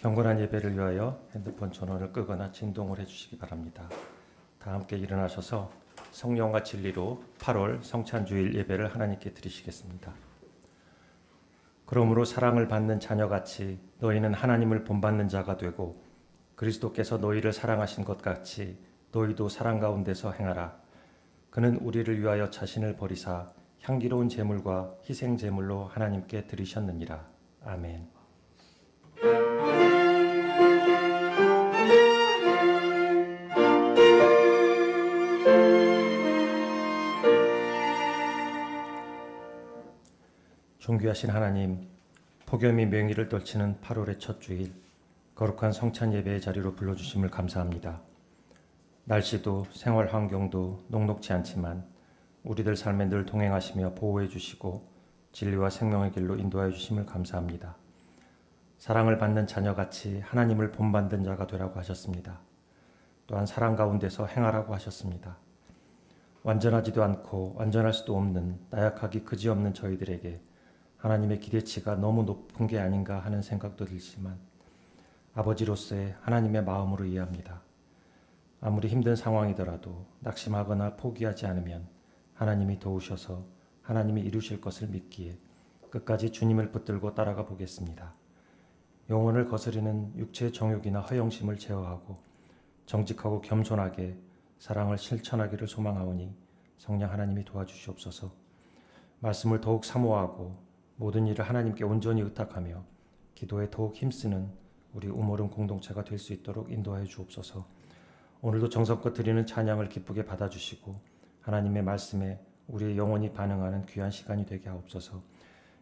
경건한 예배를 위하여 핸드폰 전원을 끄거나 진동을 해주시기 바랍니다. 다 함께 일어나셔서 성령과 진리로 8월 성찬주일 예배를 하나님께 드리시겠습니다. 그러므로 사랑을 받는 자녀같이 너희는 하나님을 본받는 자가 되고 그리스도께서 너희를 사랑하신 것 같이 너희도 사랑 가운데서 행하라. 그는 우리를 위하여 자신을 버리사 향기로운 제물과 희생 제물로 하나님께 드리셨느니라. 아멘. 존귀하신 하나님, 폭염이 맹위를 떨치는 8월의 첫 주일, 거룩한 성찬 예배의 자리로 불러주심을 감사합니다. 날씨도 생활 환경도 녹록지 않지만 우리들 삶에 늘 동행하시며 보호해 주시고 진리와 생명의 길로 인도하여 주심을 감사합니다. 사랑을 받는 자녀같이 하나님을 본받는 자가 되라고 하셨습니다. 또한 사랑 가운데서 행하라고 하셨습니다. 완전하지도 않고 완전할 수도 없는 나약하기 그지없는 저희들에게 하나님의 기대치가 너무 높은 게 아닌가 하는 생각도 들지만 아버지로서의 하나님의 마음으로 이해합니다. 아무리 힘든 상황이더라도 낙심하거나 포기하지 않으면 하나님이 도우셔서 하나님이 이루실 것을 믿기에 끝까지 주님을 붙들고 따라가 보겠습니다. 영혼을 거스리는 육체의 정욕이나 허영심을 제어하고 정직하고 겸손하게 사랑을 실천하기를 소망하오니 성령 하나님이 도와주시옵소서. 말씀을 더욱 사모하고 모든 일을 하나님께 온전히 의탁하며 기도에 더욱 힘쓰는 우리 우모름 공동체가 될 수 있도록 인도하여 주옵소서. 오늘도 정성껏 드리는 찬양을 기쁘게 받아주시고 하나님의 말씀에 우리의 영혼이 반응하는 귀한 시간이 되게 하옵소서.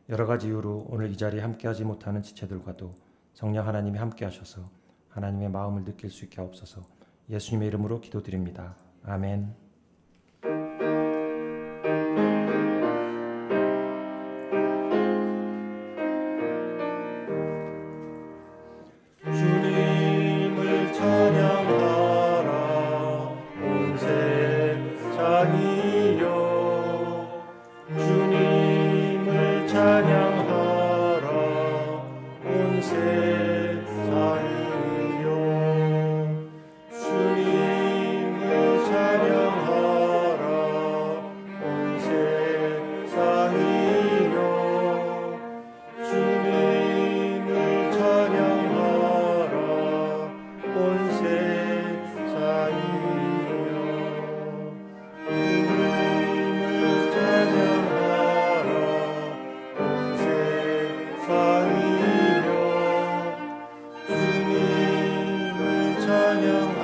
여러 가지 이유로 오늘 이 자리에 함께하지 못하는 지체들과도 성령 하나님이 함께하셔서 하나님의 마음을 느낄 수 있게 하옵소서. 예수님의 이름으로 기도드립니다. 아멘. 주님을 찬양하라 온 세상이여 주님을 찬양하라 온 세상이여 주님을 찬양하라 온 세상이여 주님을 찬양하라 온 세상이여 주님을 찬양하라 온 세상이여 주님을 찬양하라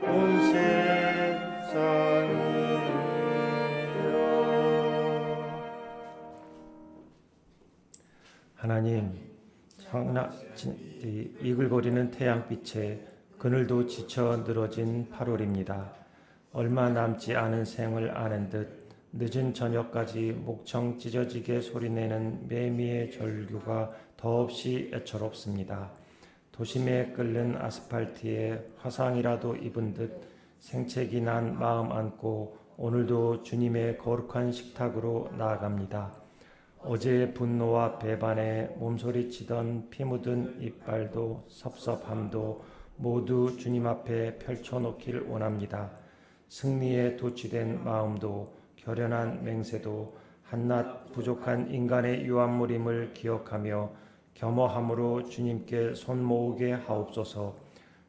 온 세상이여. 하나님, 이글거리는 태양빛에 그늘도 지쳐 늘어진 8월입니다. 얼마 남지 않은 생을 아는 듯 늦은 저녁까지 목청 찢어지게 소리내는 매미의 절규가 더없이 애처롭습니다. 도심에 끓는 아스팔트에 화상이라도 입은 듯 생채기 난 마음 안고 오늘도 주님의 거룩한 식탁으로 나아갑니다. 어제의 분노와 배반에 몸소리치던 피 묻은 이빨도 섭섭함도 모두 주님 앞에 펼쳐놓기를 원합니다. 승리에 도취된 마음도 결연한 맹세도 한낱 부족한 인간의 유한물임을 기억하며 겸허함으로 주님께 손 모으게 하옵소서.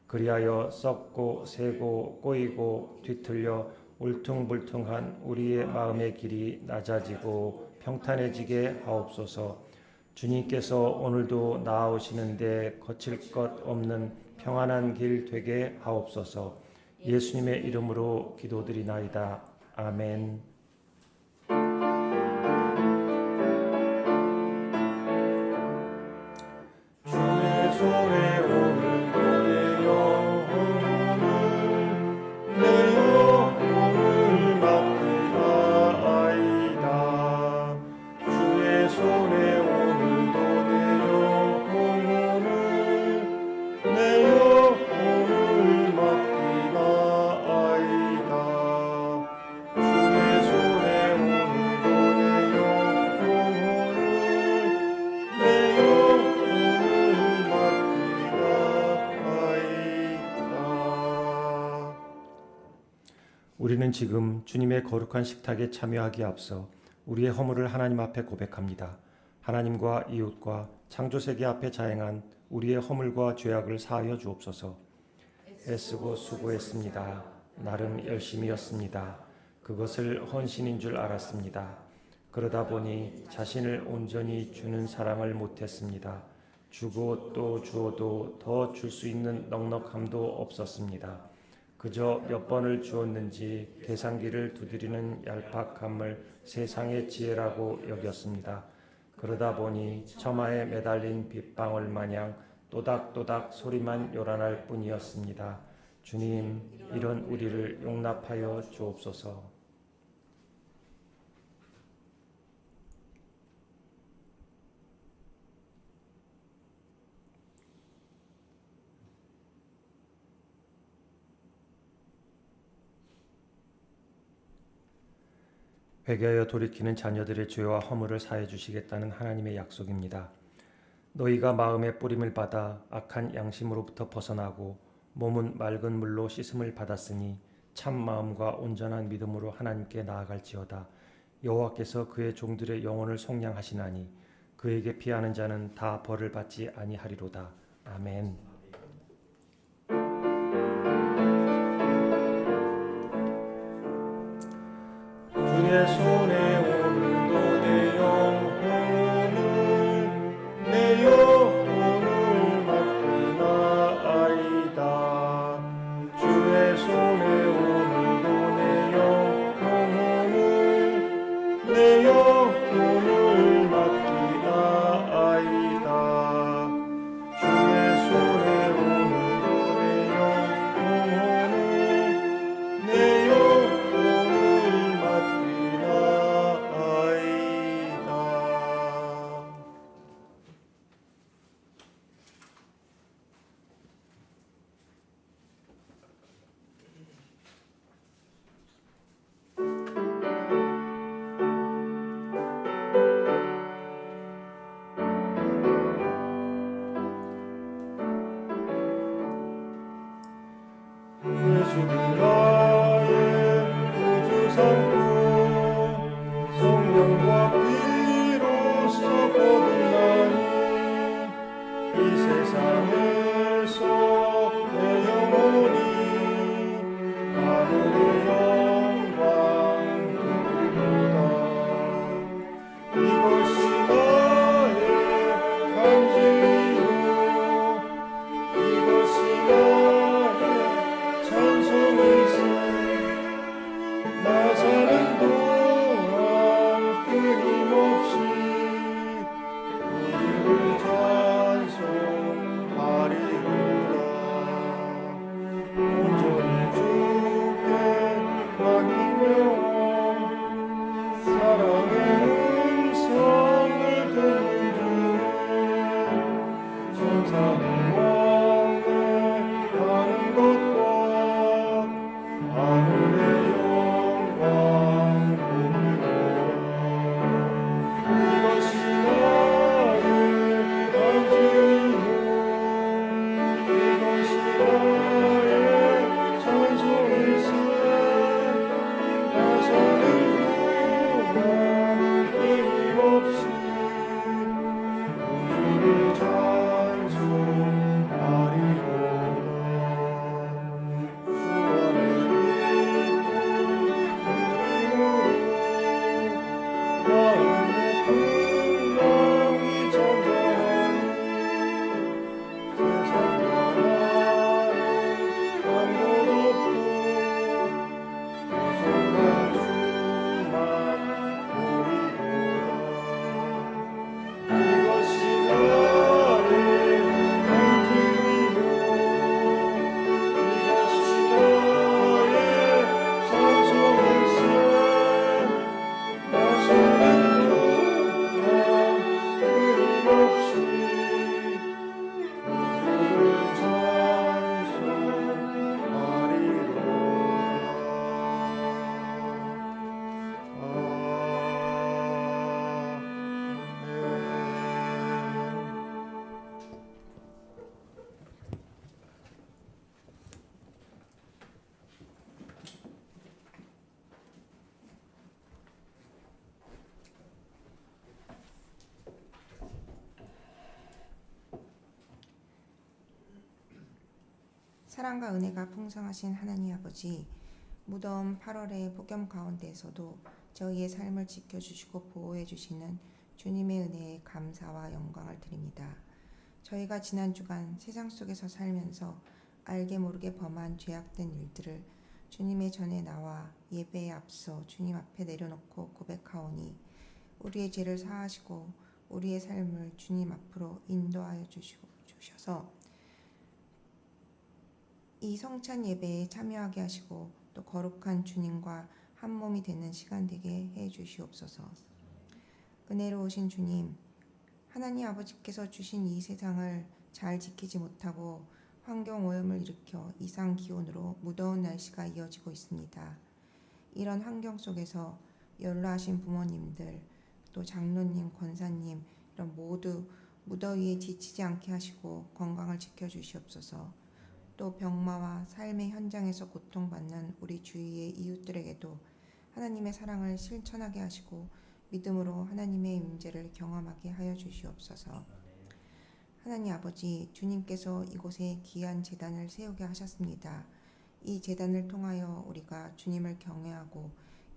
그리하여 썩고 새고 꼬이고 뒤틀려 울퉁불퉁한 우리의 마음의 길이 낮아지고 평탄해지게 하옵소서. 주님께서 오늘도 나아오시는데 거칠 것 없는 평안한 길 되게 하옵소서. 예수님의 이름으로 기도드리나이다. 아멘. 주의 손에 오늘도 내 영혼을 맡기나이다. 주의 손에 오늘도 내 영혼을 맡기나이다. 주의 우리는 지금 주님의 거룩한 식탁에 참여하기에 앞서 우리의 허물을 하나님 앞에 고백합니다. 하나님과 이웃과 창조세계 앞에 자행한 우리의 허물과 죄악을 사하여 주옵소서. 애쓰고 수고했습니다. 나름 열심이었습니다. 그것을 헌신인 줄 알았습니다. 그러다 보니 자신을 온전히 주는 사랑을 못했습니다. 주고 또 주어도 더 줄 수 있는 넉넉함도 없었습니다. 그저 몇 번을 주었는지 계산기를 두드리는 얄팍함을 세상의 지혜라고 여겼습니다. 그러다 보니 처마에 매달린 빗방울 마냥 또닥또닥 소리만 요란할 뿐이었습니다. 주님, 이런 우리를 용납하여 주옵소서. 회개하여 돌이키는 자녀들의 죄와 허물을 사해 주시겠다는 하나님의 약속입니다. 너희가 마음의 뿌림을 받아 악한 양심으로부터 벗어나고 몸은 맑은 물로 씻음을 받았으니 참 마음과 온전한 믿음으로 하나님께 나아갈지어다. 여호와께서 그의 종들의 영혼을 속량하시나니 그에게 피하는 자는 다 벌을 받지 아니하리로다. 아멘. 주의 손에 오늘도 내 영혼을 맡기나이다. 주의 손에 오늘도 내 영혼을 맡기나이다. 주의 손에 오늘도 내 영혼을 맡기나이다. 예수는 나의 구주 삼고 성령과 피로써 거듭나니 이 세상에서 내 영혼이 하늘의 영광 돌리도다. 이것이 나의 간증이요 이것이 나의 찬송일세. 나 사는 동안 끊임없이 우리를 찬송하리로다. 온전히 주께 맡기며 사랑의 음성 사랑과 은혜가 풍성하신 하나님 아버지, 무더운 8월의 폭염 가운데에서도 저희의 삶을 지켜주시고 보호해주시는 주님의 은혜에 감사와 영광을 드립니다. 저희가 지난 주간 세상 속에서 살면서 알게 모르게 범한 죄악된 일들을 주님의 전에 나와 예배에 앞서 주님 앞에 내려놓고 고백하오니 우리의 죄를 사하시고 우리의 삶을 주님 앞으로 인도하여 주셔서 이 성찬 예배에 참여하게 하시고 또 거룩한 주님과 한 몸이 되는 시간 되게 해 주시옵소서. 은혜로우신 주님, 하나님 아버지께서 주신 이 세상을 잘 지키지 못하고 환경 오염을 일으켜 이상 기온으로 무더운 날씨가 이어지고 있습니다. 이런 환경 속에서 연로하신 부모님들, 또 장로님, 권사님 이런 모두 무더위에 지치지 않게 하시고 건강을 지켜주시옵소서. 또 병마와 삶의 현장에서 고통받는 우리 주위의 이웃들에게도 하나님의 사랑을 실천하게 하시고 믿음으로 하나님의 임재를 경험하게 하여 주시옵소서. 하나님 아버지, 주님께서 이곳에 귀한 제단을 세우게 하셨습니다. 이 제단을 통하여 우리가 주님을 경외하고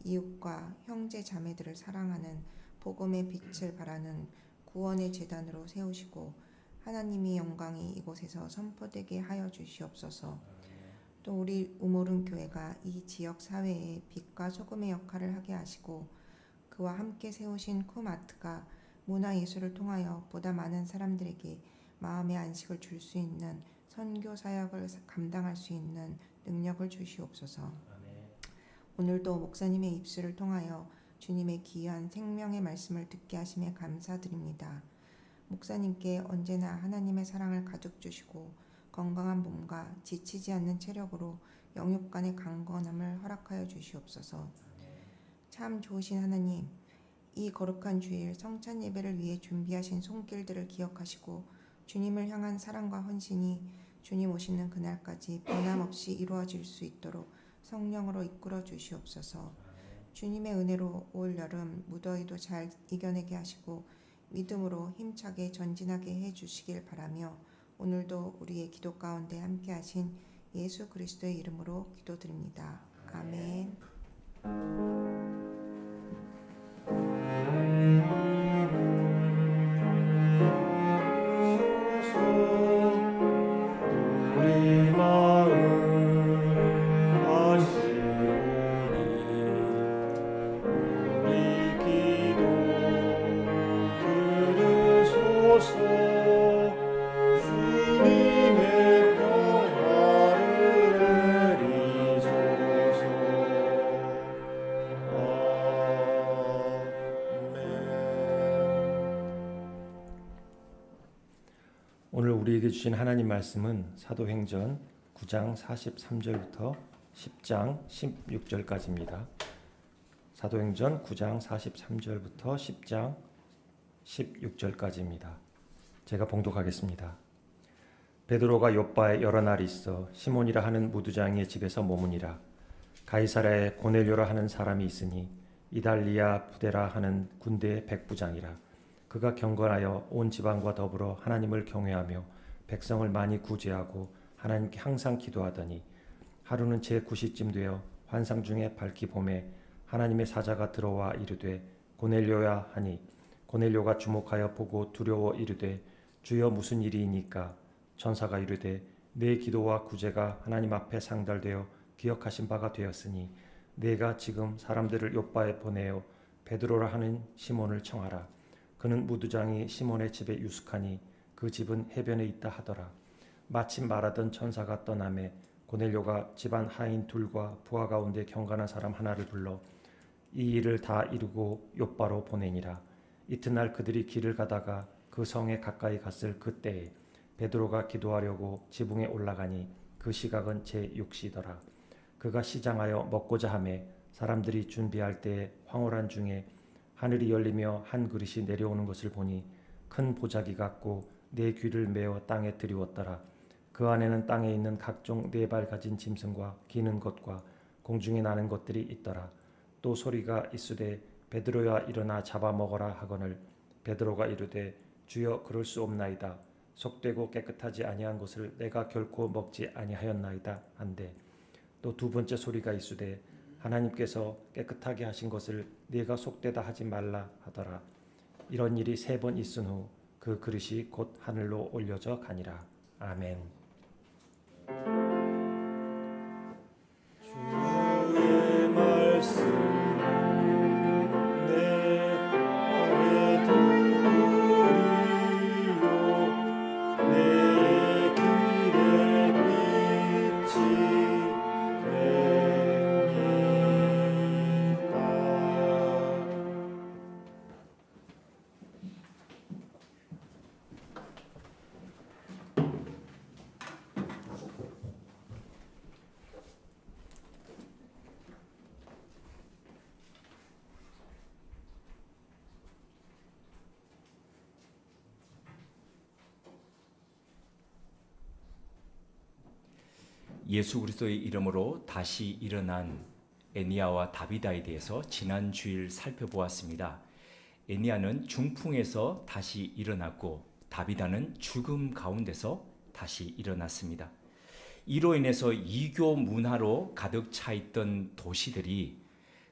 이웃과 형제 자매들을 사랑하는 복음의 빛을 발하는 구원의 제단으로 세우시고 하나님의 영광이 이곳에서 선포되게 하여 주시옵소서. 또 우리 우모른 교회가 이 지역 사회에 빛과 소금의 역할을 하게 하시고 그와 함께 세우신 쿰아트가 문화예술을 통하여 보다 많은 사람들에게 마음의 안식을 줄 수 있는 선교 사역을 감당할 수 있는 능력을 주시옵소서. 오늘도 목사님의 입술을 통하여 주님의 귀한 생명의 말씀을 듣게 하심에 감사드립니다. 목사님께 언제나 하나님의 사랑을 가득 주시고 건강한 몸과 지치지 않는 체력으로 영육 간의 강건함을 허락하여 주시옵소서. 참 좋으신 하나님, 이 거룩한 주일 성찬 예배를 위해 준비하신 손길들을 기억하시고 주님을 향한 사랑과 헌신이 주님 오시는 그날까지 변함없이 이루어질 수 있도록 성령으로 이끌어 주시옵소서. 주님의 은혜로 올 여름 무더위도 잘 이겨내게 하시고 믿음으로 힘차게 전진하게 해 주시길 바라며 오늘도 우리의 기도 가운데 함께 하신 예수 그리스도의 이름으로 기도드립니다. 아멘. 우리 마음 아시오니 우리 기도 들으소서. 주님의 평화를 내리소서. 오늘 우리에게 주신 하나님 말씀은 사도행전 9장 43절부터 10장 16절까지입니다. 사도행전 9장 43절부터 10장 16절까지입니다. 제가 봉독하겠습니다. 베드로가 욥바에 여러 날 있어 시몬이라 하는 무두장의 집에서 머무니라. 가이사랴에 고넬료라 하는 사람이 있으니 이달리아 부데라 하는 군대의 백부장이라. 그가 경건하여 온 지방과 더불어 하나님을 경외하며 백성을 많이 구제하고 하나님께 항상 기도하더니 하루는 제9시쯤 되어 환상 중에 밝기 봄에 하나님의 사자가 들어와 이르되 고넬료야 하니 고넬료가 주목하여 보고 두려워 이르되 주여 무슨 일이니까. 천사가 이르되 내 기도와 구제가 하나님 앞에 상달되어 기억하신 바가 되었으니 내가 지금 사람들을 욥바에 보내어 베드로라 하는 시몬을 청하라. 그는 무두장이 시몬의 집에 유숙하니 그 집은 해변에 있다 하더라. 마침 말하던 천사가 떠나매 고넬료가 집안 하인 둘과 부하 가운데 경건한 사람 하나를 불러 이 일을 다 이루고 욥바로 보내니라. 이튿날 그들이 길을 가다가 그 성에 가까이 갔을 그때에 베드로가 기도하려고 지붕에 올라가니 그 시각은 제6시더라. 그가 시장하여 먹고자 하매 사람들이 준비할 때에 황홀한 중에 하늘이 열리며 한 그릇이 내려오는 것을 보니 큰 보자기 같고 네 귀를 메어 땅에 들이웠더라. 그 안에는 땅에 있는 각종 네 발 가진 짐승과 기는 것과 공중에 나는 것들이 있더라. 또 소리가 있으되 베드로야 일어나 잡아먹어라 하거늘 베드로가 이르되 주여 그럴 수 없나이다. 속되고 깨끗하지 아니한 것을 내가 결코 먹지 아니하였나이다 한데 또 두 번째 소리가 있으되 하나님께서 깨끗하게 하신 것을 네가 속되다 하지 말라 하더라. 이런 일이 3번 있은 후 그 그릇이 곧 하늘로 올려져 가니라. 아멘. 주의 말씀 내 발에 등불이요 내 길에 빛이 됩니다. 예수 그리스도의 이름으로 다시 일어난 애니야와 다비다에 대해서 지난 주일 살펴보았습니다. 애니야는 중풍에서 다시 일어났고 다비다는 죽음 가운데서 다시 일어났습니다. 이로 인해서 이교 문화로 가득 차 있던 도시들이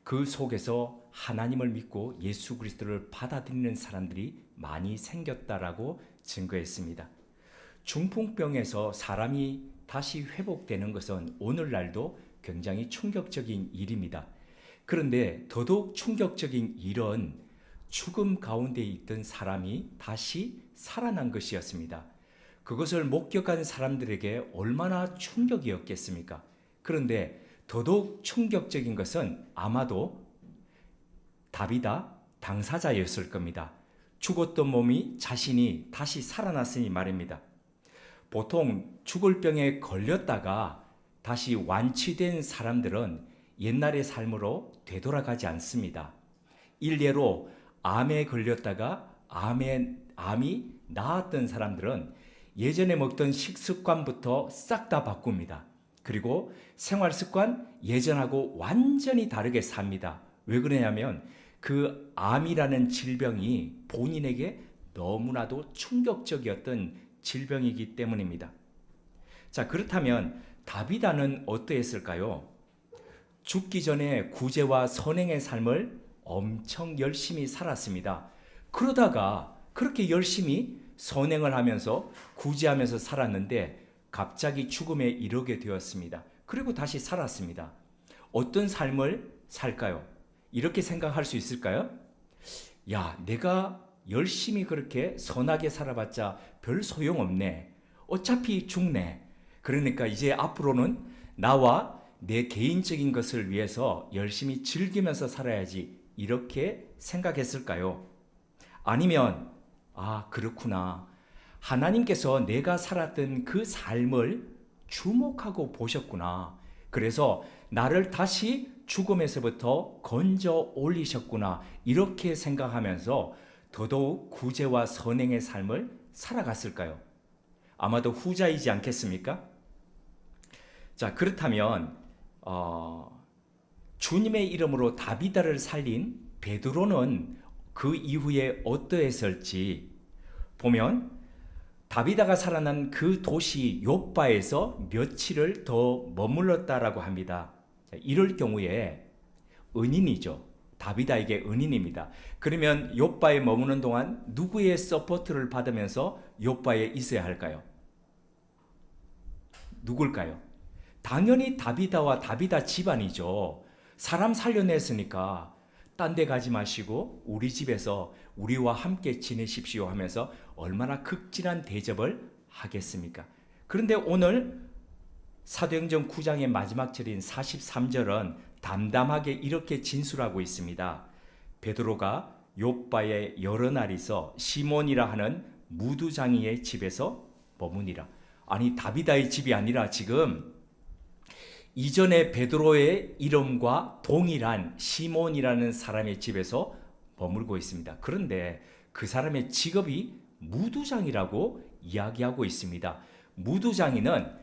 그 속에서 하나님을 믿고 예수 그리스도를 받아들이는 사람들이 많이 생겼다라고 증거했습니다. 중풍병에서 사람이 다시 회복되는 것은 오늘날도 굉장히 충격적인 일입니다. 그런데 더더욱 충격적인 일은 죽음 가운데 있던 사람이 다시 살아난 것이었습니다. 그것을 목격한 사람들에게 얼마나 충격이었겠습니까? 그런데 더더욱 충격적인 것은 아마도 다비다 당사자였을 겁니다. 죽었던 몸이 자신이 다시 살아났으니 말입니다. 보통 죽을 병에 걸렸다가 다시 완치된 사람들은 옛날의 삶으로 되돌아가지 않습니다. 일례로 암에 걸렸다가 암이 나았던 사람들은 예전에 먹던 식습관부터 싹 다 바꿉니다. 그리고 생활습관 예전하고 완전히 다르게 삽니다. 왜 그러냐면 그 암이라는 질병이 본인에게 너무나도 충격적이었던 질병이기 때문입니다. 자, 그렇다면 다비다는 어떠했을까요? 죽기 전에 구제와 선행의 삶을 엄청 열심히 살았습니다. 그러다가 그렇게 열심히 선행을 하면서 구제하면서 살았는데 갑자기 죽음에 이르게 되었습니다. 그리고 다시 살았습니다. 어떤 삶을 살까요? 이렇게 생각할 수 있을까요? 야, 내가 열심히 그렇게 선하게 살아봤자 별 소용없네. 어차피 죽네. 그러니까 이제 앞으로는 나와 내 개인적인 것을 위해서 열심히 즐기면서 살아야지. 이렇게 생각했을까요? 아니면 그렇구나. 하나님께서 내가 살았던 그 삶을 주목하고 보셨구나. 그래서 나를 다시 죽음에서부터 건져 올리셨구나. 이렇게 생각하면서 더더욱 구제와 선행의 삶을 살아갔을까요? 아마도 후자이지 않겠습니까? 자, 그렇다면 주님의 이름으로 다비다를 살린 베드로는 그 이후에 어떠했을지 보면 다비다가 살아난 그 도시 욥바에서 며칠을 더 머물렀다라고 합니다. 자, 이럴 경우에 은인이죠. 다비다에게 은인입니다. 그러면 욥바에 머무는 동안 누구의 서포트를 받으면서 욥바에 있어야 할까요? 누굴까요? 당연히 다비다와 다비다 집안이죠. 사람 살려냈으니까 딴 데 가지 마시고 우리 집에서 우리와 함께 지내십시오 하면서 얼마나 극진한 대접을 하겠습니까? 그런데 오늘 사도행전 9장의 마지막 절인 43절은 담담하게 이렇게 진술하고 있습니다. 베드로가 욥바에 여러 날 있어 시몬이라 하는 무두장이의 집에서 머무니라. 아니, 다비다의 집이 아니라 지금 이전에 베드로의 이름과 동일한 시몬이라는 사람의 집에서 머물고 있습니다. 그런데 그 사람의 직업이 무두장이라고 이야기하고 있습니다. 무두장이는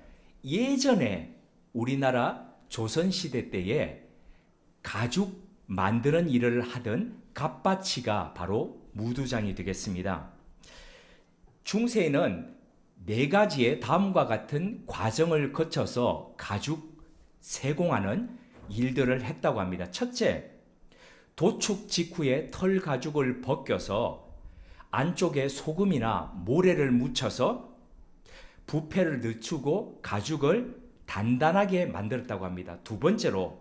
예전에 우리나라 조선시대 때에 가죽 만드는 일을 하던 갑바치가 바로 무두장이 되겠습니다. 중세에는 네 가지의 다음과 같은 과정을 거쳐서 가죽 세공하는 일들을 했다고 합니다. 첫째, 도축 직후에 털 가죽을 벗겨서 안쪽에 소금이나 모래를 묻혀서 부패를 늦추고 가죽을 단단하게 만들었다고 합니다. 두 번째로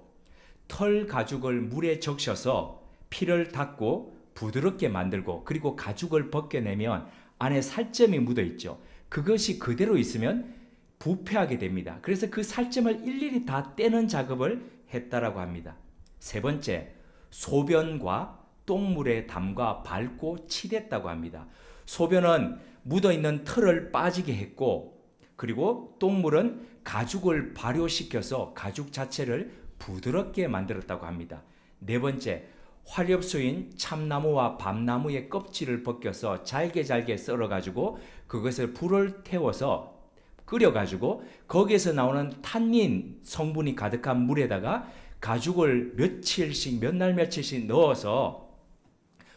털 가죽을 물에 적셔서 피를 닦고 부드럽게 만들고, 그리고 가죽을 벗겨내면 안에 살점이 묻어 있죠. 그것이 그대로 있으면 부패하게 됩니다. 그래서 그 살점을 일일이 다 떼는 작업을 했다라고 합니다. 세 번째, 소변과 똥물에 담가 밟고 칠했다고 합니다. 소변은 묻어있는 털을 빠지게 했고, 그리고 똥물은 가죽을 발효시켜서 가죽 자체를 부드럽게 만들었다고 합니다. 네 번째, 활엽소인 참나무와 밤나무의 껍질을 벗겨서 잘게 썰어가지고 그것을 불을 태워서 끓여가지고 거기에서 나오는 탄닌 성분이 가득한 물에다가 가죽을 몇 날 며칠씩 넣어서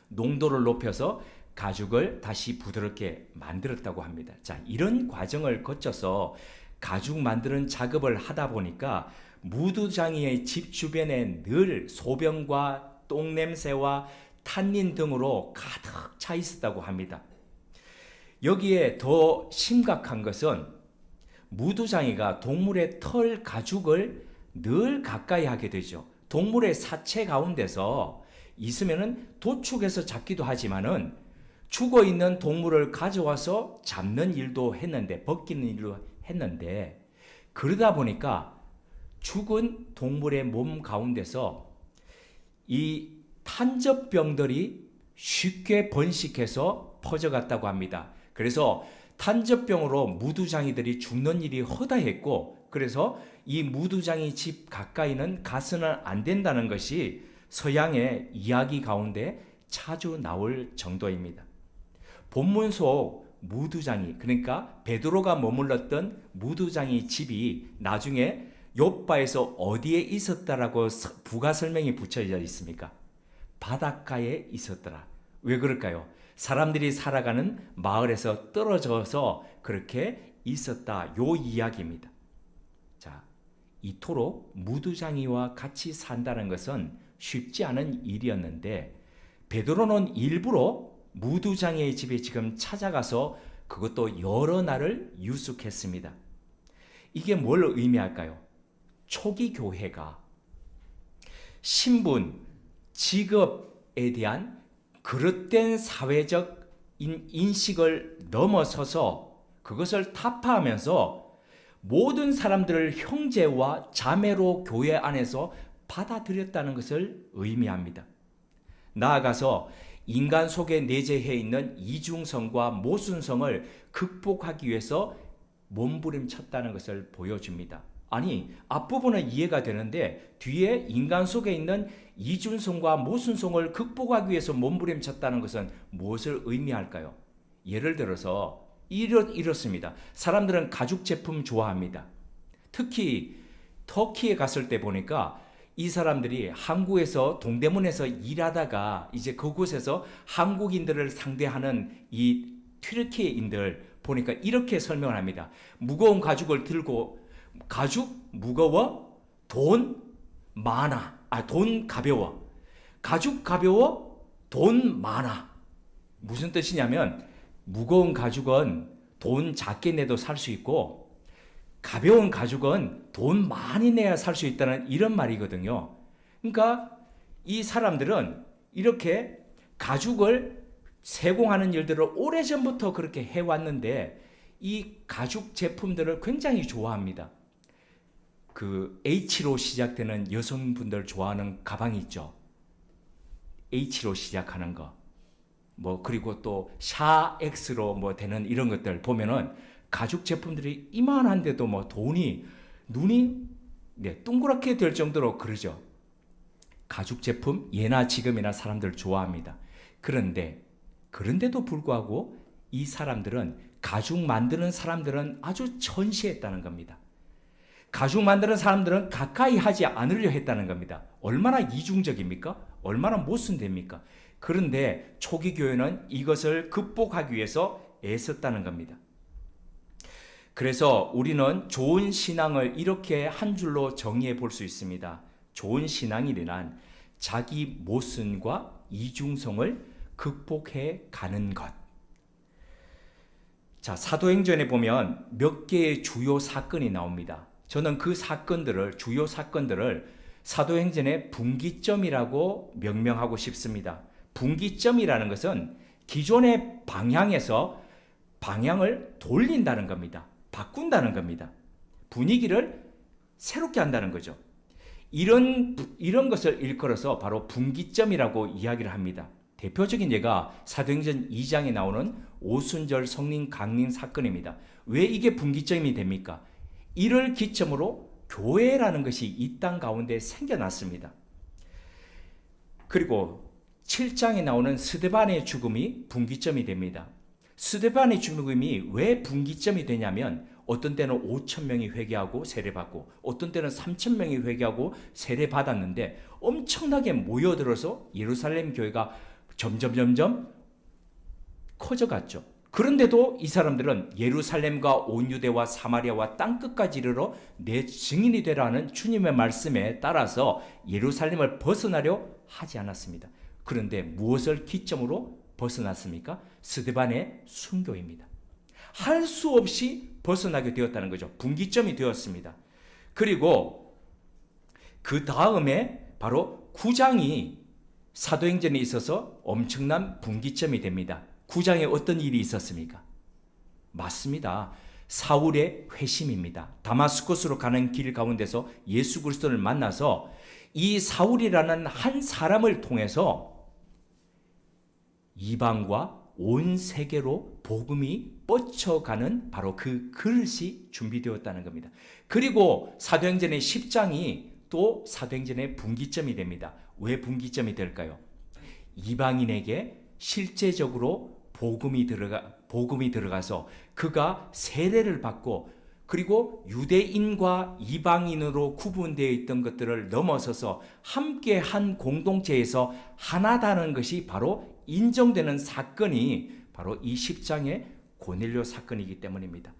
농도를 높여서 가죽을 다시 부드럽게 만들었다고 합니다. 자, 이런 과정을 거쳐서 가죽 만드는 작업을 하다 보니까 무두장이의 집 주변에 늘 소변과 똥냄새와 탄닌 등으로 가득 차 있었다고 합니다. 여기에 더 심각한 것은 무두장이가 동물의 털 가죽을 늘 가까이 하게 되죠. 동물의 사체 가운데서 있으면은 도축해서 잡기도 하지만은 죽어 있는 동물을 가져와서 잡는 일도 했는데, 벗기는 일도 했는데, 그러다 보니까 죽은 동물의 몸 가운데서 이 탄저병들이 쉽게 번식해서 퍼져갔다고 합니다. 그래서 탄저병으로 무두장이들이 죽는 일이 허다했고, 그래서 이 무두장이 집 가까이는 가서는 안 된다는 것이 서양의 이야기 가운데 자주 나올 정도입니다. 본문 속 무두장이, 그러니까 베드로가 머물렀던 무두장이 집이 나중에 욥바에서 어디에 있었다라고 부가 설명이 붙여져 있습니까? 바닷가에 있었더라. 왜 그럴까요? 사람들이 살아가는 마을에서 떨어져서 그렇게 있었다, 요 이야기입니다. 자, 이토록 무두장이와 같이 산다는 것은 쉽지 않은 일이었는데, 베드로는 일부러 무두장이의 집에 지금 찾아가서 그것도 여러 날을 유숙했습니다. 이게 뭘 의미할까요? 초기 교회가 신분, 직업에 대한 그릇된 사회적 인식을 넘어서서 그것을 타파하면서 모든 사람들을 형제와 자매로 교회 안에서 받아들였다는 것을 의미합니다. 나아가서 인간 속에 내재해 있는 이중성과 모순성을 극복하기 위해서 몸부림쳤다는 것을 보여줍니다. 아니, 앞부분은 이해가 되는데 뒤에 인간 속에 있는 이중성과 모순성을 극복하기 위해서 몸부림쳤다는 것은 무엇을 의미할까요? 예를 들어서 이렇습니다. 사람들은 가죽 제품 좋아합니다. 특히 터키에 갔을 때 보니까 이 사람들이 한국에서 동대문에서 일하다가 이제 그곳에서 한국인들을 상대하는 이 튀르키예인들 보니까 이렇게 설명을 합니다. 무거운 가죽을 들고, 가죽 무거워, 돈 많아. 돈 가벼워. 가죽 가벼워, 돈 많아. 무슨 뜻이냐면 무거운 가죽은 돈 작게 내도 살 수 있고 가벼운 가죽은 돈 많이 내야 살 수 있다는 이런 말이거든요. 그러니까 이 사람들은 이렇게 가죽을 세공하는 일들을 오래전부터 그렇게 해왔는데 이 가죽 제품들을 굉장히 좋아합니다. 그 H로 시작되는 여성분들 좋아하는 가방이 있죠. H로 시작하는 거. 그리고 또 샤X로 되는 이런 것들 보면은 가죽 제품들이 이만한데도 눈이 동그랗게 될 정도로 그러죠. 가죽 제품 예나 지금이나 사람들 좋아합니다. 그런데도 불구하고 이 사람들은, 가죽 만드는 사람들은 아주 천시했다는 겁니다. 가죽 만드는 사람들은 가까이 하지 않으려 했다는 겁니다. 얼마나 이중적입니까? 얼마나 모순됩니까? 그런데 초기 교회는 이것을 극복하기 위해서 애썼다는 겁니다. 그래서 우리는 좋은 신앙을 이렇게 한 줄로 정의해 볼 수 있습니다. 좋은 신앙이란 자기 모순과 이중성을 극복해 가는 것. 자, 사도행전에 보면 몇 개의 주요 사건이 나옵니다. 저는 그 사건들을, 주요 사건들을 사도행전의 분기점이라고 명명하고 싶습니다. 분기점이라는 것은 기존의 방향에서 방향을 돌린다는 겁니다. 바꾼다는 겁니다. 분위기를 새롭게 한다는 거죠. 이런 것을 일컬어서 바로 분기점이라고 이야기를 합니다. 대표적인 예가 사도행전 2장에 나오는 오순절 성령 강림 사건입니다. 왜 이게 분기점이 됩니까? 이를 기점으로 교회라는 것이 이 땅 가운데 생겨났습니다. 그리고 7장에 나오는 스데반의 죽음이 분기점이 됩니다. 스데반의 죽음이 왜 분기점이 되냐면 어떤 때는 5,000명이 회개하고 세례받고 어떤 때는 3,000명이 회개하고 세례받았는데 엄청나게 모여들어서 예루살렘 교회가 점점 커져갔죠. 그런데도 이 사람들은 예루살렘과 온 유대와 사마리아와 땅끝까지 이르러 내 증인이 되라는 주님의 말씀에 따라서 예루살렘을 벗어나려 하지 않았습니다. 그런데 무엇을 기점으로 벗어났습니까? 스데반의 순교입니다. 할 수 없이 벗어나게 되었다는 거죠. 분기점이 되었습니다. 그리고 그 다음에 바로 9장이 사도행전에 있어서 엄청난 분기점이 됩니다. 9장에 어떤 일이 있었습니까? 맞습니다. 사울의 회심입니다. 다마스코스로 가는 길 가운데서 예수 그리스도를 만나서 이 사울이라는 한 사람을 통해서 이방과 온 세계로 복음이 뻗쳐가는 바로 그 그릇이 준비되었다는 겁니다. 그리고 사도행전의 10장이 또 사도행전의 분기점이 됩니다. 왜 분기점이 될까요? 이방인에게 실제적으로 복음이 들어가서 그가 세례를 받고 그리고 유대인과 이방인으로 구분되어 있던 것들을 넘어서서 함께 한 공동체에서 하나다는 것이 바로 인정되는 사건이 바로 이 10장의 고넬료 사건이기 때문입니다.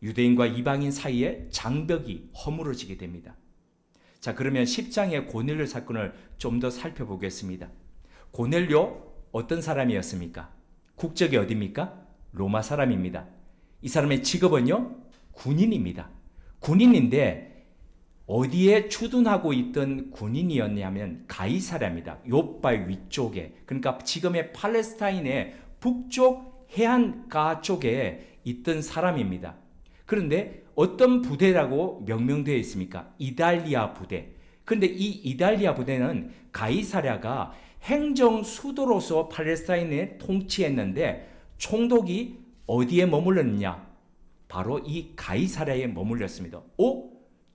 유대인과 이방인 사이에 장벽이 허물어지게 됩니다. 자, 그러면 10장의 고넬료 사건을 좀 더 살펴보겠습니다. 고넬료 어떤 사람이었습니까? 국적이 어디입니까? 로마 사람입니다. 이 사람의 직업은요? 군인입니다. 군인인데 어디에 주둔하고 있던 군인이었냐면 가이사랴입니다. 요빠 위쪽에, 그러니까 지금의 팔레스타인의 북쪽 해안가 쪽에 있던 사람입니다. 그런데 어떤 부대라고 명명되어 있습니까? 이달리아 부대. 그런데 이 이달리아 부대는 가이사랴가 행정 수도로서 팔레스타인을 통치했는데 총독이 어디에 머물렀느냐? 바로 이 가이사랴에 머물렀습니다.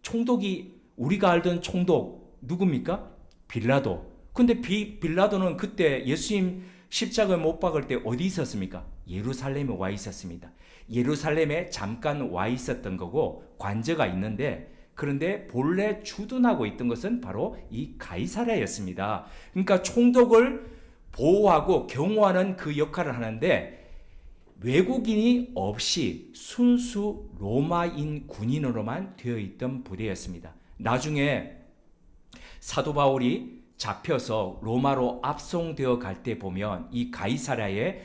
총독이 우리가 알던 총독 누굽니까? 빌라도. 근데 빌라도는 그때 예수님 십자가에 못 박을 때 어디 있었습니까? 예루살렘에 와 있었습니다. 예루살렘에 잠깐 와 있었던 거고 관저가 있는데 그런데 본래 주둔하고 있던 것은 바로 이 가이사랴였습니다. 그러니까 총독을 보호하고 경호하는 그 역할을 하는데 외국인이 없이 순수 로마인 군인으로만 되어 있던 부대였습니다. 나중에 사도 바울이 잡혀서 로마로 압송되어 갈 때 보면 이 가이사랴에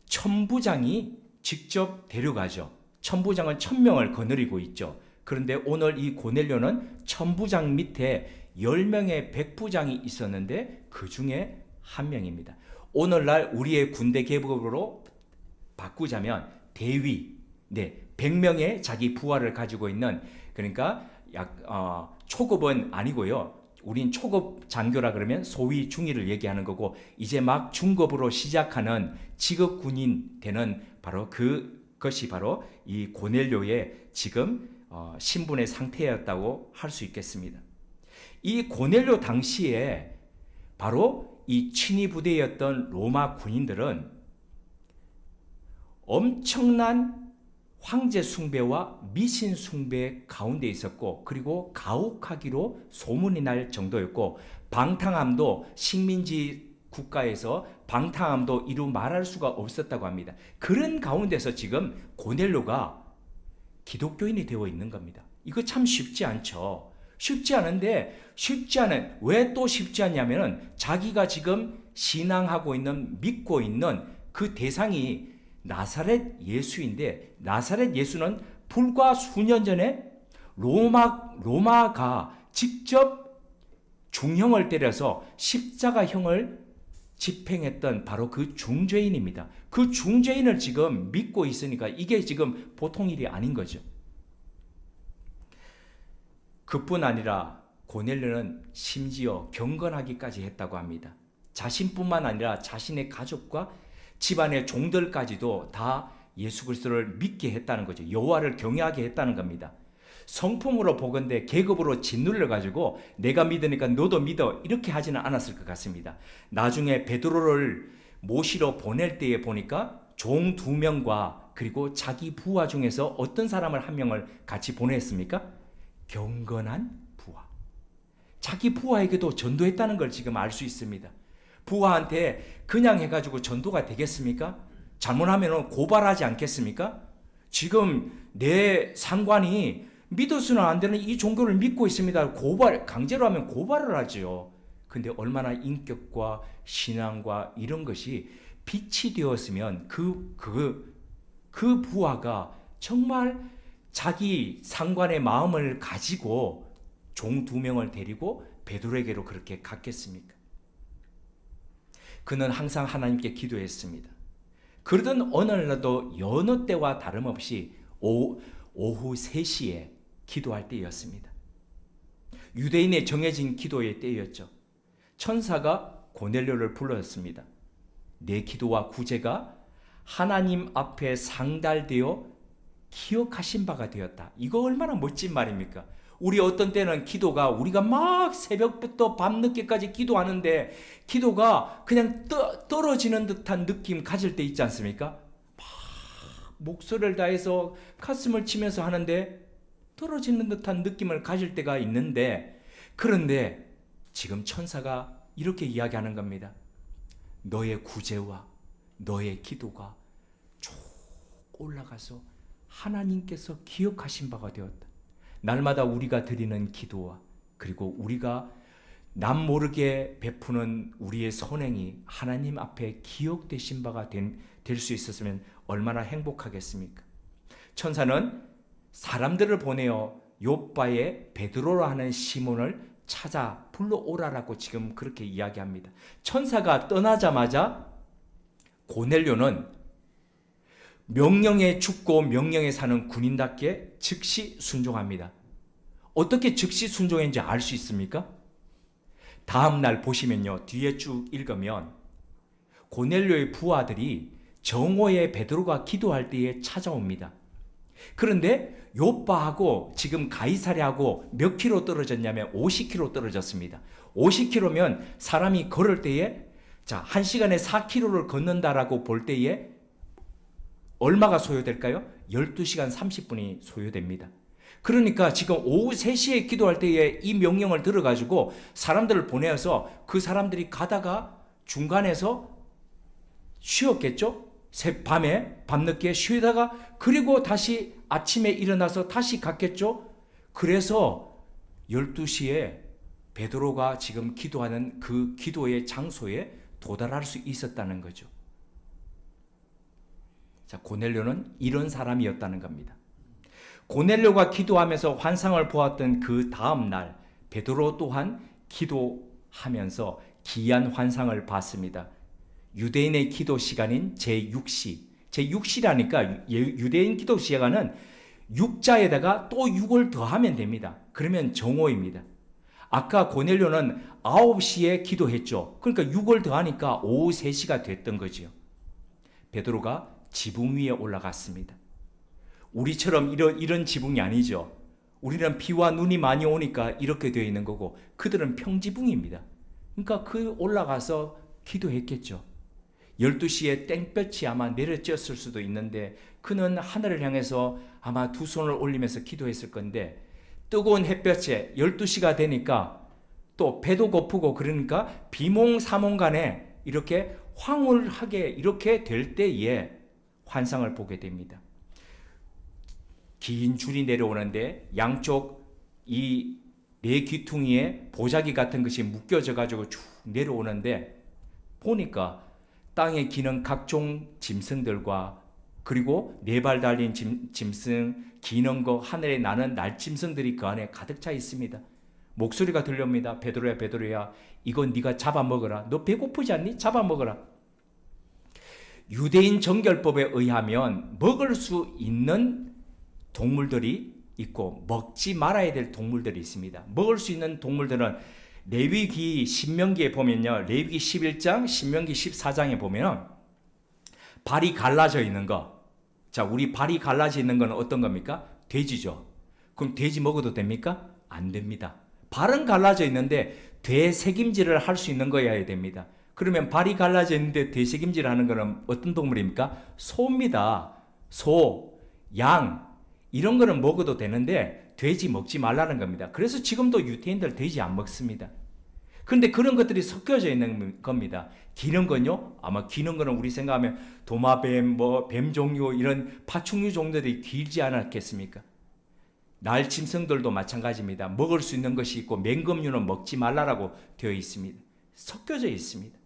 천부장이 직접 데려가죠. 천부장은 1000명을 거느리고 있죠. 그런데 오늘 이 고넬료는 천부장 밑에 10명의 백부장이 있었는데 그 중에 한 명입니다. 오늘날 우리의 군대 계급으로 바꾸자면 대위, 100명의 자기 부하를 가지고 있는, 그러니까 초급은 아니고요. 우린 초급 장교라 그러면 소위 중위를 얘기하는 거고 이제 막 중급으로 시작하는 직업 군인 되는 바로 그것이 바로 이 고넬료의 지금 신분의 상태였다고 할 수 있겠습니다. 이 고넬료 당시에 바로 이 친위 부대였던 로마 군인들은 엄청난 황제 숭배와 미신 숭배 가운데 있었고 그리고 가혹하기로 소문이 날 정도였고 방탕함도 식민지 국가에서 방탕함도 이루 말할 수가 없었다고 합니다. 그런 가운데서 지금 고넬료가 기독교인이 되어 있는 겁니다. 이거 참 쉽지 않죠. 쉽지 않은데 왜 또 쉽지 않냐면은 자기가 지금 신앙하고 있는 믿고 있는 그 대상이 나사렛 예수인데 나사렛 예수는 불과 수년 전에 로마가 직접 중형을 때려서 십자가형을 집행했던 바로 그 중죄인입니다. 그 중죄인을 지금 믿고 있으니까 이게 지금 보통 일이 아닌 거죠. 그뿐 아니라 고넬료는 심지어 경건하기까지 했다고 합니다. 자신뿐만 아니라 자신의 가족과 집안의 종들까지도 다 예수 그리스도를 믿게 했다는 거죠. 여호와를 경외하게 했다는 겁니다. 성품으로 보건대 계급으로 짓눌러 가지고 내가 믿으니까 너도 믿어 이렇게 하지는 않았을 것 같습니다. 나중에 베드로를 모시러 보낼 때에 보니까 종 2명과 그리고 자기 부하 중에서 어떤 사람을 1명을 같이 보냈습니까? 경건한 부하. 자기 부하에게도 전도했다는 걸 지금 알 수 있습니다. 부하한테 그냥 해가지고 전도가 되겠습니까? 잘못하면 고발하지 않겠습니까? 지금 내 상관이 믿어서는 안 되는 이 종교를 믿고 있습니다. 강제로 하면 고발을 하죠. 근데 얼마나 인격과 신앙과 이런 것이 빛이 되었으면 그 부하가 정말 자기 상관의 마음을 가지고 종 2명을 데리고 베드로에게로 그렇게 갔겠습니까? 그는 항상 하나님께 기도했습니다. 그러던 어느 날도 여느 때와 다름없이 오후 3시에 기도할 때였습니다. 유대인의 정해진 기도의 때였죠. 천사가 고넬료를 불렀습니다. 내 기도와 구제가 하나님 앞에 상달되어 기억하신 바가 되었다. 이거 얼마나 멋진 말입니까? 우리 어떤 때는 기도가 우리가 막 새벽부터 밤늦게까지 기도하는데 기도가 그냥 떨어지는 듯한 느낌 가질 때 있지 않습니까? 막 목소리를 다해서 가슴을 치면서 하는데 떨어지는 듯한 느낌을 가질 때가 있는데 그런데 지금 천사가 이렇게 이야기하는 겁니다. 너의 구제와 너의 기도가 쭉 올라가서 하나님께서 기억하신 바가 되었다. 날마다 우리가 드리는 기도와 그리고 우리가 남 모르게 베푸는 우리의 선행이 하나님 앞에 기억되신 바가 될 수 있었으면 얼마나 행복하겠습니까? 천사는 사람들을 보내어 욥바의 베드로라 하는 시몬을 찾아 불러오라라고 지금 그렇게 이야기합니다. 천사가 떠나자마자 고넬료는 명령에 죽고 명령에 사는 군인답게 즉시 순종합니다. 어떻게 즉시 순종했는지 알 수 있습니까? 다음 날 보시면요. 뒤에 쭉 읽으면 고넬료의 부하들이 정오에 베드로가 기도할 때에 찾아옵니다. 그런데 욥바하고 지금 가이사랴하고 몇 킬로 떨어졌냐면 50킬로 떨어졌습니다. 50킬로면 사람이 걸을 때에 1시간에 4킬로를 걷는다라고 볼 때에 얼마가 소요될까요? 12시간 30분이 소요됩니다. 그러니까 지금 오후 3시에 기도할 때에 이 명령을 들어가지고 사람들을 보내어서 그 사람들이 가다가 중간에서 쉬었겠죠? 밤늦게 쉬다가 그리고 다시 아침에 일어나서 다시 갔겠죠? 그래서 12시에 베드로가 지금 기도하는 그 기도의 장소에 도달할 수 있었다는 거죠. 고넬료는 이런 사람이었다는 겁니다. 고넬료가 기도하면서 환상을 보았던 그 다음 날 베드로 또한 기도하면서 기이한 환상을 봤습니다. 유대인의 기도 시간인 제6시. 제6시라니까 유대인 기도 시간은 6자에다가 또 6을 더하면 됩니다. 그러면 정오입니다. 아까 고넬료는 9시에 기도했죠. 그러니까 6을 더하니까 오후 3시가 됐던 거죠. 베드로가 지붕 위에 올라갔습니다. 우리처럼 이런 지붕이 아니죠. 우리는 비와 눈이 많이 오니까 이렇게 되어 있는 거고 그들은 평지붕입니다. 그러니까 올라가서 기도했겠죠. 12시에 땡볕이 아마 내려쬐었을 수도 있는데 그는 하늘을 향해서 아마 두 손을 올리면서 기도했을 건데 뜨거운 햇볕에 12시가 되니까 또 배도 고프고 그러니까 비몽사몽간에 이렇게 황홀하게 이렇게 될 때에 환상을 보게 됩니다. 긴 줄이 내려오는데 양쪽 이 네 귀퉁이에 보자기 같은 것이 묶여져 가지고 쭉 내려오는데 보니까 땅에 기는 각종 짐승들과 그리고 네 발 달린 짐승, 기는 거, 하늘에 나는 날짐승들이 그 안에 가득 차 있습니다. 목소리가 들려옵니다. 베드로야, 베드로야, 이건 네가 잡아먹어라. 너 배고프지 않니? 잡아먹어라. 유대인 정결법에 의하면 먹을 수 있는 동물들이 있고 먹지 말아야 될 동물들이 있습니다. 먹을 수 있는 동물들은 레위기 신명기에 보면요. 레위기 11장, 신명기 14장에 보면 발이 갈라져 있는 거. 자, 우리 발이 갈라져 있는 건 어떤 겁니까? 돼지죠. 그럼 돼지 먹어도 됩니까? 안 됩니다. 발은 갈라져 있는데 되새김질을 할 수 있는 거여야 됩니다. 그러면 발이 갈라져 있는데 되새김질 하는 거는 어떤 동물입니까? 소입니다. 소, 양 이런 거는 먹어도 되는데 돼지 먹지 말라는 겁니다. 그래서 지금도 유태인들 돼지 안 먹습니다. 그런데 그런 것들이 섞여져 있는 겁니다. 기는 건요, 아마 기는 거는 우리 생각하면 도마뱀, 뱀 종류 이런 파충류 종들이 길지 않았겠습니까? 날짐승들도 마찬가지입니다. 먹을 수 있는 것이 있고 맹금류는 먹지 말라라고 되어 있습니다. 섞여져 있습니다.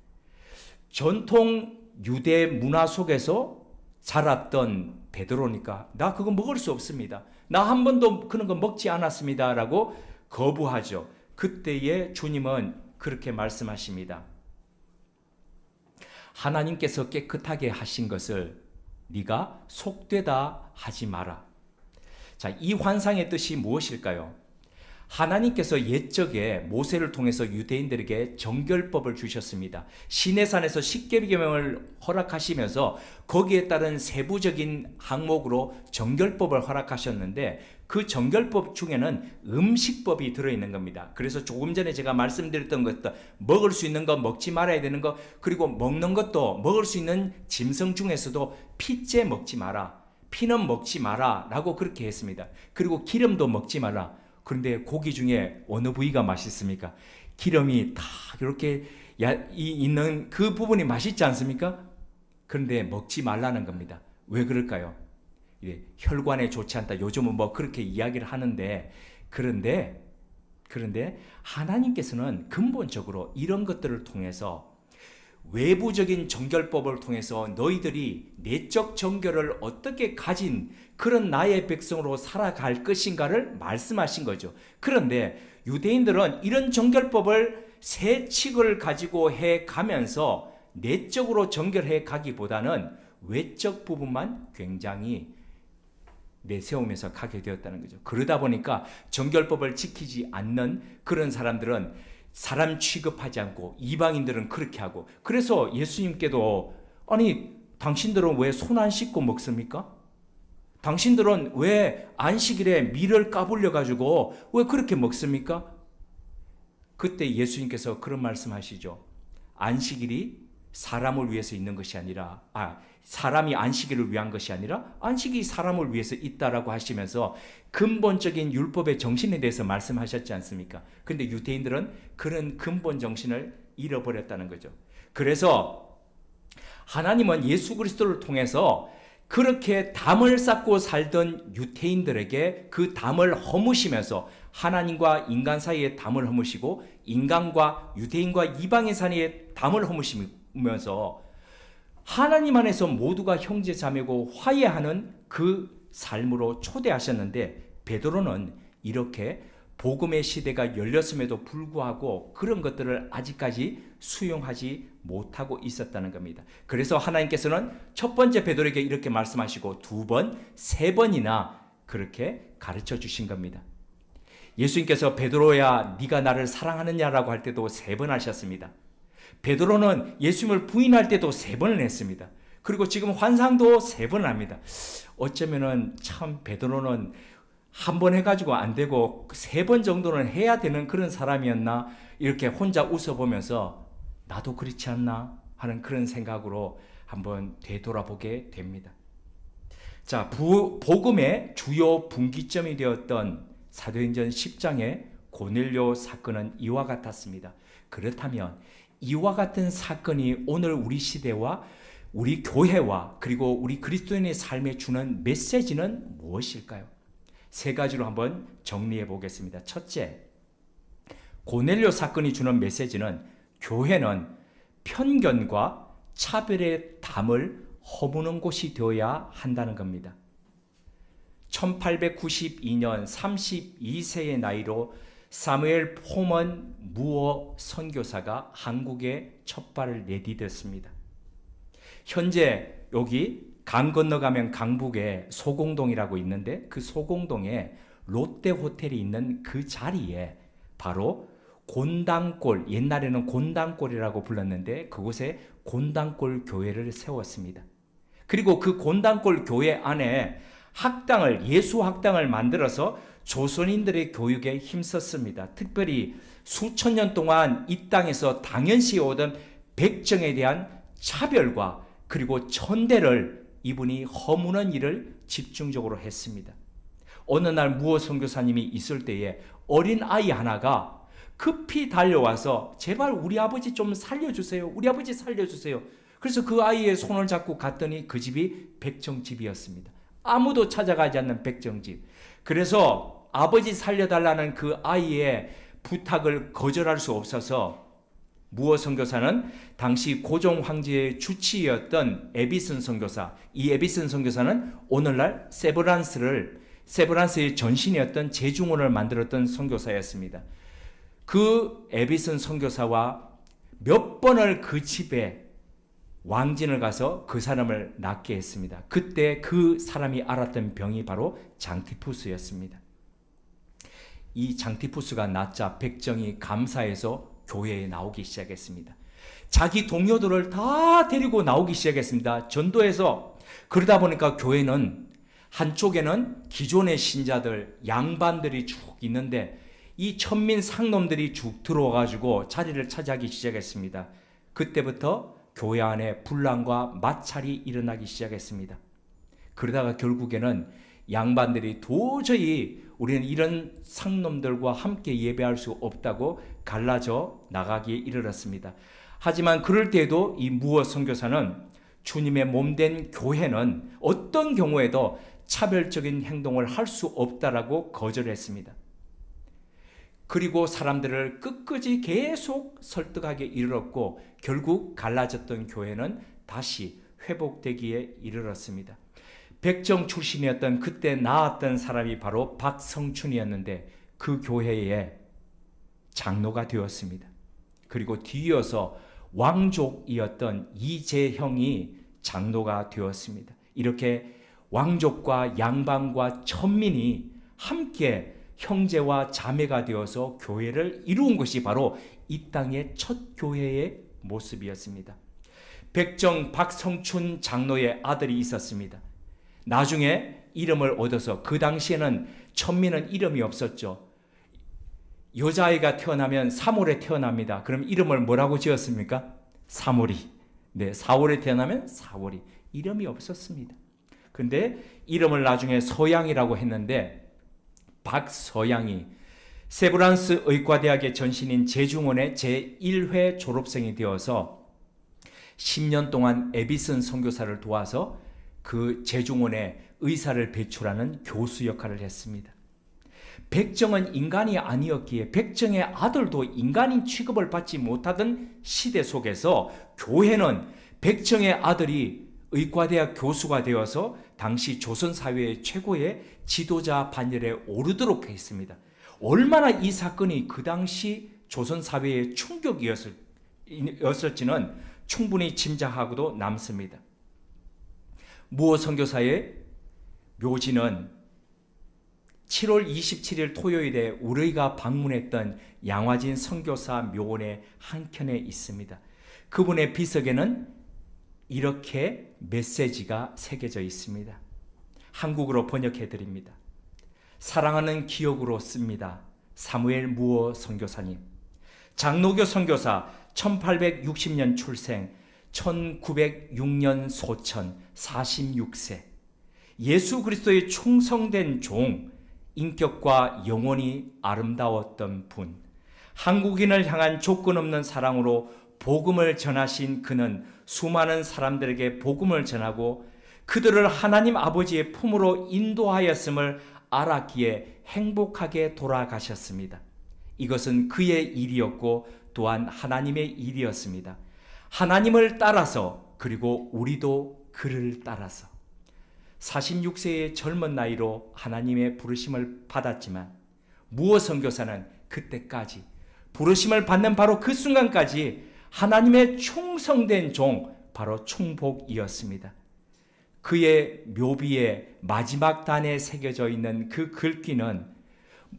전통 유대 문화 속에서 자랐던 베드로니까 나 그거 먹을 수 없습니다. 나 한 번도 그런 거 먹지 않았습니다. 라고 거부하죠. 그때에 주님은 그렇게 말씀하십니다. 하나님께서 깨끗하게 하신 것을 네가 속되다 하지 마라. 자, 이 환상의 뜻이 무엇일까요? 하나님께서 옛적에 모세를 통해서 유대인들에게 정결법을 주셨습니다. 시내산에서 십계명을 허락하시면서 거기에 따른 세부적인 항목으로 정결법을 허락하셨는데 그 정결법 중에는 음식법이 들어있는 겁니다. 그래서 조금 전에 제가 말씀드렸던 것도 먹을 수 있는 거 먹지 말아야 되는 거, 그리고 먹는 것도 먹을 수 있는 짐승 중에서도 피째 먹지 마라, 피는 먹지 마라 라고 그렇게 했습니다. 그리고 기름도 먹지 마라. 그런데 고기 중에 어느 부위가 맛있습니까? 기름이 다 이렇게 있는 그 부분이 맛있지 않습니까? 그런데 먹지 말라는 겁니다. 왜 그럴까요? 혈관에 좋지 않다. 요즘은 뭐 그렇게 이야기를 하는데, 그런데 하나님께서는 근본적으로 이런 것들을 통해서 외부적인 정결법을 통해서 너희들이 내적 정결을 어떻게 가진 그런 나의 백성으로 살아갈 것인가를 말씀하신 거죠. 그런데 유대인들은 이런 정결법을 세 칙을 가지고 해 가면서 내적으로 정결해 가기보다는 외적 부분만 굉장히 내세우면서 가게 되었다는 거죠. 그러다 보니까 정결법을 지키지 않는 그런 사람들은 사람 취급하지 않고 이방인들은 그렇게 하고, 그래서 예수님께도 아니 당신들은 왜 손 안 씻고 먹습니까? 당신들은 왜 안식일에 밀을 까불려 가지고 왜 그렇게 먹습니까? 그때 예수님께서 그런 말씀하시죠. 안식일이 사람을 위해서 있는 것이 아니라 사람이 안식일을 위한 것이 아니라 안식이 사람을 위해서 있다라고 하시면서 근본적인 율법의 정신에 대해서 말씀하셨지 않습니까? 근데 유대인들은 그런 근본 정신을 잃어버렸다는 거죠. 그래서 하나님은 예수 그리스도를 통해서 그렇게 담을 쌓고 살던 유대인들에게 그 담을 허무시면서 하나님과 인간 사이에 담을 허무시고 인간과 유대인과 이방인 사이에 담을 허무시면서 하나님 안에서 모두가 형제 자매고 화해하는 그 삶으로 초대하셨는데, 베드로는 이렇게 복음의 시대가 열렸음에도 불구하고 그런 것들을 아직까지 수용하지 못하고 있었다는 겁니다. 그래서 하나님께서는 첫 번째 베드로에게 이렇게 말씀하시고 두 번, 세 번이나 그렇게 가르쳐 주신 겁니다. 예수님께서 베드로야 네가 나를 사랑하느냐라고 할 때도 세 번 하셨습니다. 베드로는 예수님을 부인할 때도 세 번을 했습니다. 그리고 지금 환상도 세 번을 합니다. 어쩌면은 참 베드로는 한 번 해가지고 안 되고 세 번 정도는 해야 되는 그런 사람이었나, 이렇게 혼자 웃어보면서 나도 그렇지 않나 하는 그런 생각으로 한번 되돌아보게 됩니다. 자, 복음의 주요 분기점이 되었던 사도행전 10장의 고넬료 사건은 이와 같았습니다. 그렇다면 이와 같은 사건이 오늘 우리 시대와 우리 교회와 그리고 우리 그리스도인의 삶에 주는 메시지는 무엇일까요? 세 가지로 한번 정리해 보겠습니다. 첫째, 고넬료 사건이 주는 메시지는 교회는 편견과 차별의 담을 허무는 곳이 되어야 한다는 겁니다. 1892년 32세의 나이로 사무엘 포먼 무어 선교사가 한국에 첫 발을 내디뎠습니다. 현재 여기 강 건너가면 강북에 소공동이라고 있는데 그 소공동에 롯데 호텔이 있는 그 자리에 바로 곤당골, 옛날에는 곤당골이라고 불렀는데 그곳에 곤당골 교회를 세웠습니다. 그리고 그 곤당골 교회 안에 학당을, 예수 학당을 만들어서 조선인들의 교육에 힘썼습니다. 특별히 수천 년 동안 이 땅에서 당연시 오던 백정에 대한 차별과 그리고 천대를 이분이 허무는 일을 집중적으로 했습니다. 어느 날 무어 선교사님이 있을 때에 어린 아이 하나가 급히 달려와서 제발 우리 아버지 좀 살려주세요. 우리 아버지 살려주세요. 그래서 그 아이의 손을 잡고 갔더니 그 집이 백정집이었습니다. 아무도 찾아가지 않는 백정집. 그래서 아버지 살려달라는 그 아이의 부탁을 거절할 수 없어서 무어 선교사는 당시 고종 황제의 주치의였던 에비슨 선교사, 이 에비슨 선교사는 오늘날 세브란스의 전신이었던 제중원을 만들었던 선교사였습니다. 그 에비슨 선교사와 몇 번을 그 집에 왕진을 가서 그 사람을 낫게 했습니다. 그때 그 사람이 앓았던 병이 바로 장티푸스였습니다. 이 장티푸스가 낫자 백정이 감사해서 교회에 나오기 시작했습니다. 자기 동료들을 다 데리고 나오기 시작했습니다. 전도해서. 그러다 보니까 교회는 한쪽에는 기존의 신자들, 양반들이 쭉 있는데 이 천민 상놈들이 쭉 들어와가지고 자리를 차지하기 시작했습니다. 그때부터 교회 안에 분란과 마찰이 일어나기 시작했습니다. 그러다가 결국에는 양반들이 도저히 우리는 이런 상놈들과 함께 예배할 수 없다고 갈라져 나가기에 이르렀습니다. 하지만 그럴 때에도 이 무어 선교사는 주님의 몸된 교회는 어떤 경우에도 차별적인 행동을 할 수 없다라고 거절했습니다. 그리고 사람들을 끝까지 계속 설득하게 이르렀고 결국 갈라졌던 교회는 다시 회복되기에 이르렀습니다. 백정 출신이었던 그때 나왔던 사람이 바로 박성춘이었는데 그 교회에 장로가 되었습니다. 그리고 뒤이어서 왕족이었던 이재형이 장로가 되었습니다. 이렇게 왕족과 양반과 천민이 함께 형제와 자매가 되어서 교회를 이루은 것이 바로 이 땅의 첫 교회의 모습이었습니다. 백정 박성춘 장로의 아들이 있었습니다. 나중에 이름을 얻어서 그 당시에는 천민은 이름이 없었죠. 여자아이가 태어나면 3월에 태어납니다. 그럼 이름을 뭐라고 지었습니까? 사월이. 네, 4월에 태어나면 사월이. 이름이 없었습니다. 근데 이름을 나중에 서양이라고 했는데 박서양이 세브란스 의과대학의 전신인 제중원의 제1회 졸업생이 되어서 10년 동안 에비슨 선교사를 도와서 그 제중원에 의사를 배출하는 교수 역할을 했습니다. 백정은 인간이 아니었기에 백정의 아들도 인간인 취급을 받지 못하던 시대 속에서 교회는 백정의 아들이 의과대학 교수가 되어서 당시 조선사회의 최고의 지도자 반열에 오르도록 했습니다. 얼마나 이 사건이 그 당시 조선사회의 충격이었을지는 충분히 짐작하고도 남습니다. 무어 선교사의 묘지는 7월 27일 토요일에 우리가 방문했던 양화진 선교사 묘원의 한켠에 있습니다. 그분의 비석에는 이렇게 메시지가 새겨져 있습니다. 한국어로 번역해 드립니다. 사랑하는 기억으로 씁니다. 사무엘 무어 선교사님. 장로교 선교사 1860년 출생 1906년 소천 46세. 예수 그리스도의 충성된 종, 인격과 영혼이 아름다웠던 분. 한국인을 향한 조건 없는 사랑으로 복음을 전하신 그는 수많은 사람들에게 복음을 전하고 그들을 하나님 아버지의 품으로 인도하였음을 알았기에 행복하게 돌아가셨습니다. 이것은 그의 일이었고 또한 하나님의 일이었습니다. 하나님을 따라서, 그리고 우리도 그를 따라서 46세의 젊은 나이로 하나님의 부르심을 받았지만 무어 선교사는 그때까지 부르심을 받는 바로 그 순간까지 하나님의 충성된 종, 바로 충복이었습니다. 그의 묘비의 마지막 단에 새겨져 있는 그 글귀는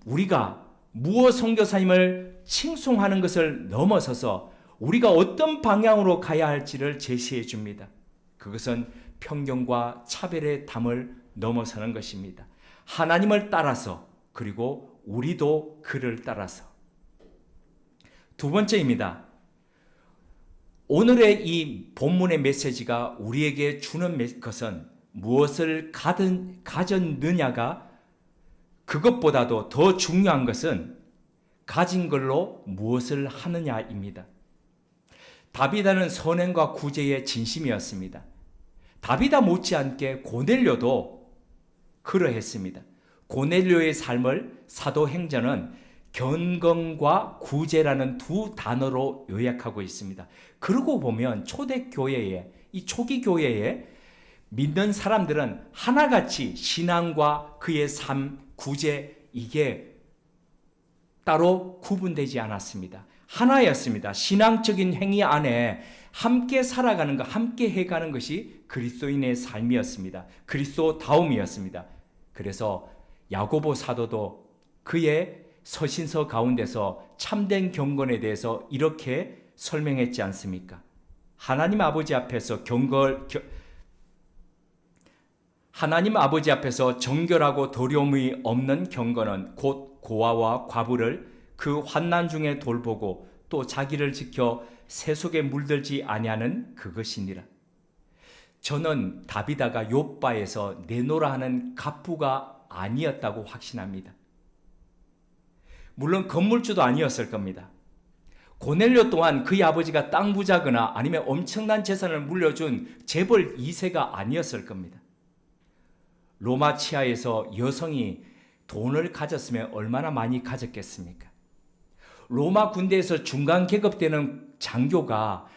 우리가 무어 선교사님을 칭송하는 것을 넘어서서 우리가 어떤 방향으로 가야 할지를 제시해 줍니다. 그것은 편견과 차별의 담을 넘어서는 것입니다. 하나님을 따라서, 그리고 우리도 그를 따라서. 두 번째입니다. 오늘의 이 본문의 메시지가 우리에게 주는 것은 무엇을 가졌느냐가, 그것보다도 더 중요한 것은 가진 걸로 무엇을 하느냐입니다. 다비다는 선행과 구제의 진심이었습니다. 다비다 못지않게 고넬료도 그러했습니다. 고넬료의 삶을 사도행전은 경건과 구제라는 두 단어로 요약하고 있습니다. 그러고 보면 초대교회에, 이 초기 교회에 믿는 사람들은 하나같이 신앙과 그의 삶, 구제, 이게 따로 구분되지 않았습니다. 하나였습니다. 신앙적인 행위 안에 함께 살아가는 것, 함께 해가는 것이 그리스도인의 삶이었습니다. 그리스도다움이었습니다. 그래서 야고보 사도도 그의 서신서 가운데서 참된 경건에 대해서 이렇게 설명했지 않습니까? 하나님 아버지 앞에서 하나님 아버지 앞에서 정결하고 더러움이 없는 경건은 곧 고아와 과부를 그 환난 중에 돌보고 또 자기를 지켜 새 속에 물들지 아니하는 그것이니라. 저는 다비다가 욥바에서 내노라 하는 갑부가 아니었다고 확신합니다. 물론 건물주도 아니었을 겁니다. 고넬료 또한 그의 아버지가 땅 부자거나 아니면 엄청난 재산을 물려준 재벌 2세가 아니었을 겁니다. 로마 치하에서 여성이 돈을 가졌으면 얼마나 많이 가졌겠습니까? 로마 군대에서 중간 계급되는 장교가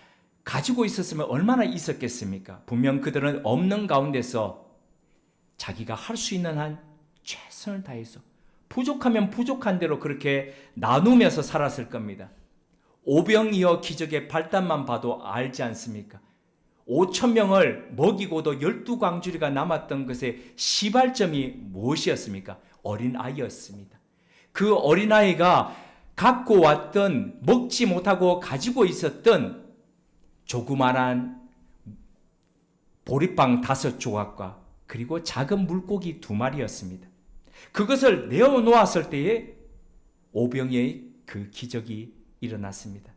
가지고 있었으면 얼마나 있었겠습니까? 분명 그들은 없는 가운데서 자기가 할 수 있는 한 최선을 다해서 부족하면 부족한 대로 그렇게 나누면서 살았을 겁니다. 오병이어 기적의 발단만 봐도 알지 않습니까? 5,000명을 먹이고도 12광주리가 남았던 것의 시발점이 무엇이었습니까? 어린아이였습니다. 그 어린아이가 갖고 왔던, 먹지 못하고 가지고 있었던 조그만한 보리빵 5조각과 그리고 작은 물고기 2마리였습니다. 그것을 내어놓았을 때에 오병이의 그 기적이 일어났습니다.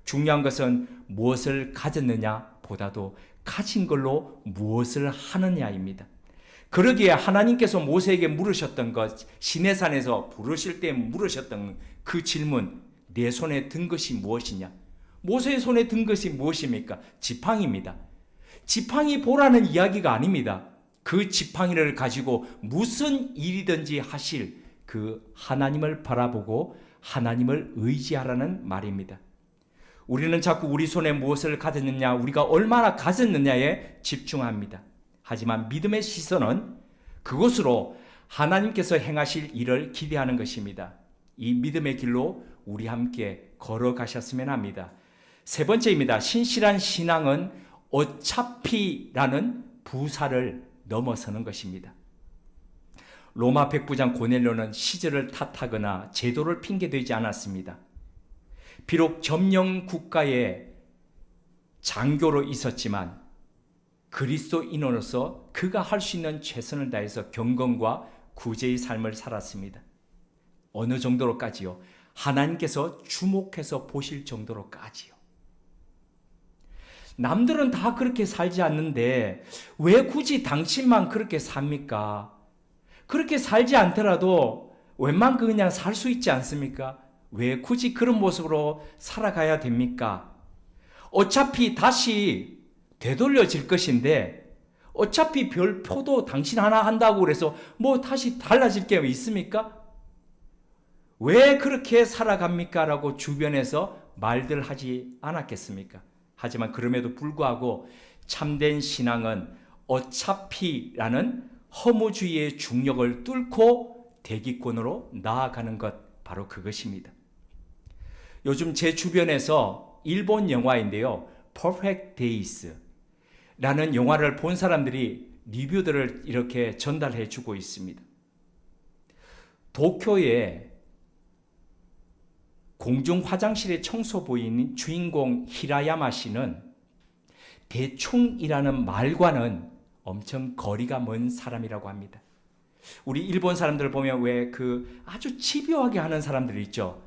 중요한 것은 무엇을 가졌느냐 보다도 가진 걸로 무엇을 하느냐입니다. 그러기에 하나님께서 모세에게 물으셨던 것, 시내산에서 부르실 때 물으셨던 그 질문, 내 손에 든 것이 무엇이냐? 모세의 손에 든 것이 무엇입니까? 지팡이입니다. 지팡이 보라는 이야기가 아닙니다. 그 지팡이를 가지고 무슨 일이든지 하실 그 하나님을 바라보고 하나님을 의지하라는 말입니다. 우리는 자꾸 우리 손에 무엇을 가졌느냐, 우리가 얼마나 가졌느냐에 집중합니다. 하지만 믿음의 시선은 그곳으로 하나님께서 행하실 일을 기대하는 것입니다. 이 믿음의 길로 우리 함께 걸어가셨으면 합니다. 세 번째입니다. 신실한 신앙은 어차피라는 부사를 넘어서는 것입니다. 로마 백부장 고넬료는 시절을 탓하거나 제도를 핑계대지 않았습니다. 비록 점령 국가의 장교로 있었지만 그리스도인으로서 그가 할 수 있는 최선을 다해서 경건과 구제의 삶을 살았습니다. 어느 정도로까지요? 하나님께서 주목해서 보실 정도로까지요. 남들은 다 그렇게 살지 않는데 왜 굳이 당신만 그렇게 삽니까? 그렇게 살지 않더라도 웬만큼 그냥 살 수 있지 않습니까? 왜 굳이 그런 모습으로 살아가야 됩니까? 어차피 다시 되돌려질 것인데 어차피 별표도 당신 하나 한다고 그래서 뭐 다시 달라질 게 있습니까? 왜 그렇게 살아갑니까? 라고 주변에서 말들 하지 않았겠습니까? 하지만 그럼에도 불구하고 참된 신앙은 어차피라는 허무주의의 중력을 뚫고 대기권으로 나아가는 것, 바로 그것입니다. 요즘 제 주변에서 일본 영화인데요, Perfect Days 라는 영화를 본 사람들이 리뷰들을 이렇게 전달해 주고 있습니다. 도쿄의 공중 화장실의 청소부인 주인공 히라야마 씨는 대충이라는 말과는 엄청 거리가 먼 사람이라고 합니다. 우리 일본 사람들 보면 왜 그 아주 집요하게 하는 사람들 있죠.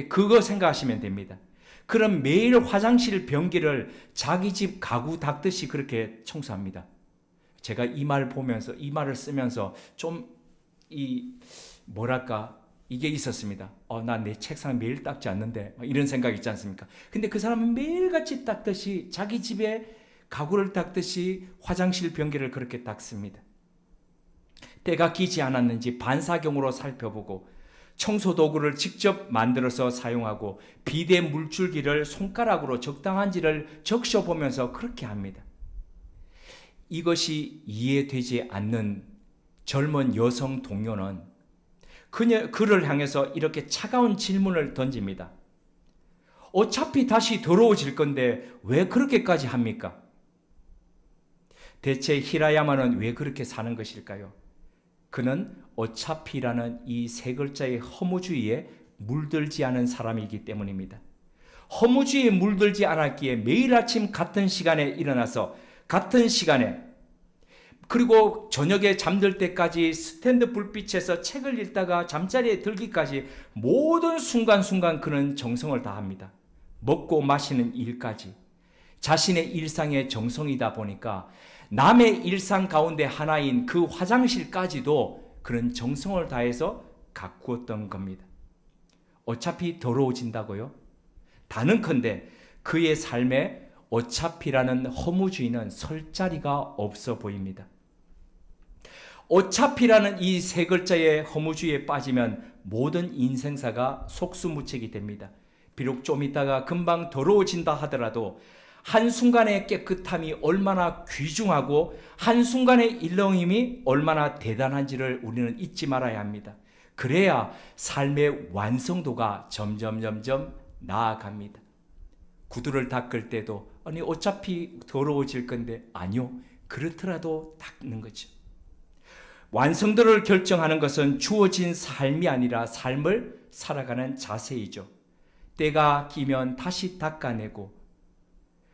그거 생각하시면 됩니다. 그럼 매일 화장실 변기를 자기 집 가구 닦듯이 그렇게 청소합니다. 제가 이 말 보면서, 이 말을 쓰면서 좀 뭐랄까, 이게 있었습니다. 나 내 책상 매일 닦지 않는데, 이런 생각 있지 않습니까? 근데 그 사람은 매일같이 닦듯이 자기 집에 가구를 닦듯이 화장실 변기를 그렇게 닦습니다. 때가 끼지 않았는지 반사경으로 살펴보고 청소 도구를 직접 만들어서 사용하고 비데 물줄기를 손가락으로 적당한지를 적셔보면서 그렇게 합니다. 이것이 이해되지 않는 젊은 여성 동료는 그를 향해서 이렇게 차가운 질문을 던집니다. 어차피 다시 더러워질 건데 왜 그렇게까지 합니까? 대체 히라야마는 왜 그렇게 사는 것일까요? 그는 어차피라는 이 세 글자의 허무주의에 물들지 않은 사람이기 때문입니다. 허무주의에 물들지 않았기에 매일 아침 같은 시간에 일어나서 같은 시간에, 그리고 저녁에 잠들 때까지 스탠드 불빛에서 책을 읽다가 잠자리에 들기까지 모든 순간순간 그는 정성을 다합니다. 먹고 마시는 일까지 자신의 일상의 정성이다 보니까 남의 일상 가운데 하나인 그 화장실까지도 그런 정성을 다해서 가꾸었던 겁니다. 어차피 더러워진다고요? 다는컨대 그의 삶에 어차피라는 허무주의는 설 자리가 없어 보입니다. 어차피라는 이 세 글자의 허무주의에 빠지면 모든 인생사가 속수무책이 됩니다. 비록 좀 있다가 금방 더러워진다 하더라도 한순간의 깨끗함이 얼마나 귀중하고 한순간의 일렁임이 얼마나 대단한지를 우리는 잊지 말아야 합니다. 그래야 삶의 완성도가 점점 나아갑니다. 구두를 닦을 때도 아니 어차피 더러워질 건데, 아니요, 그렇더라도 닦는 거죠. 완성도를 결정하는 것은 주어진 삶이 아니라 삶을 살아가는 자세이죠. 때가 끼면 다시 닦아내고,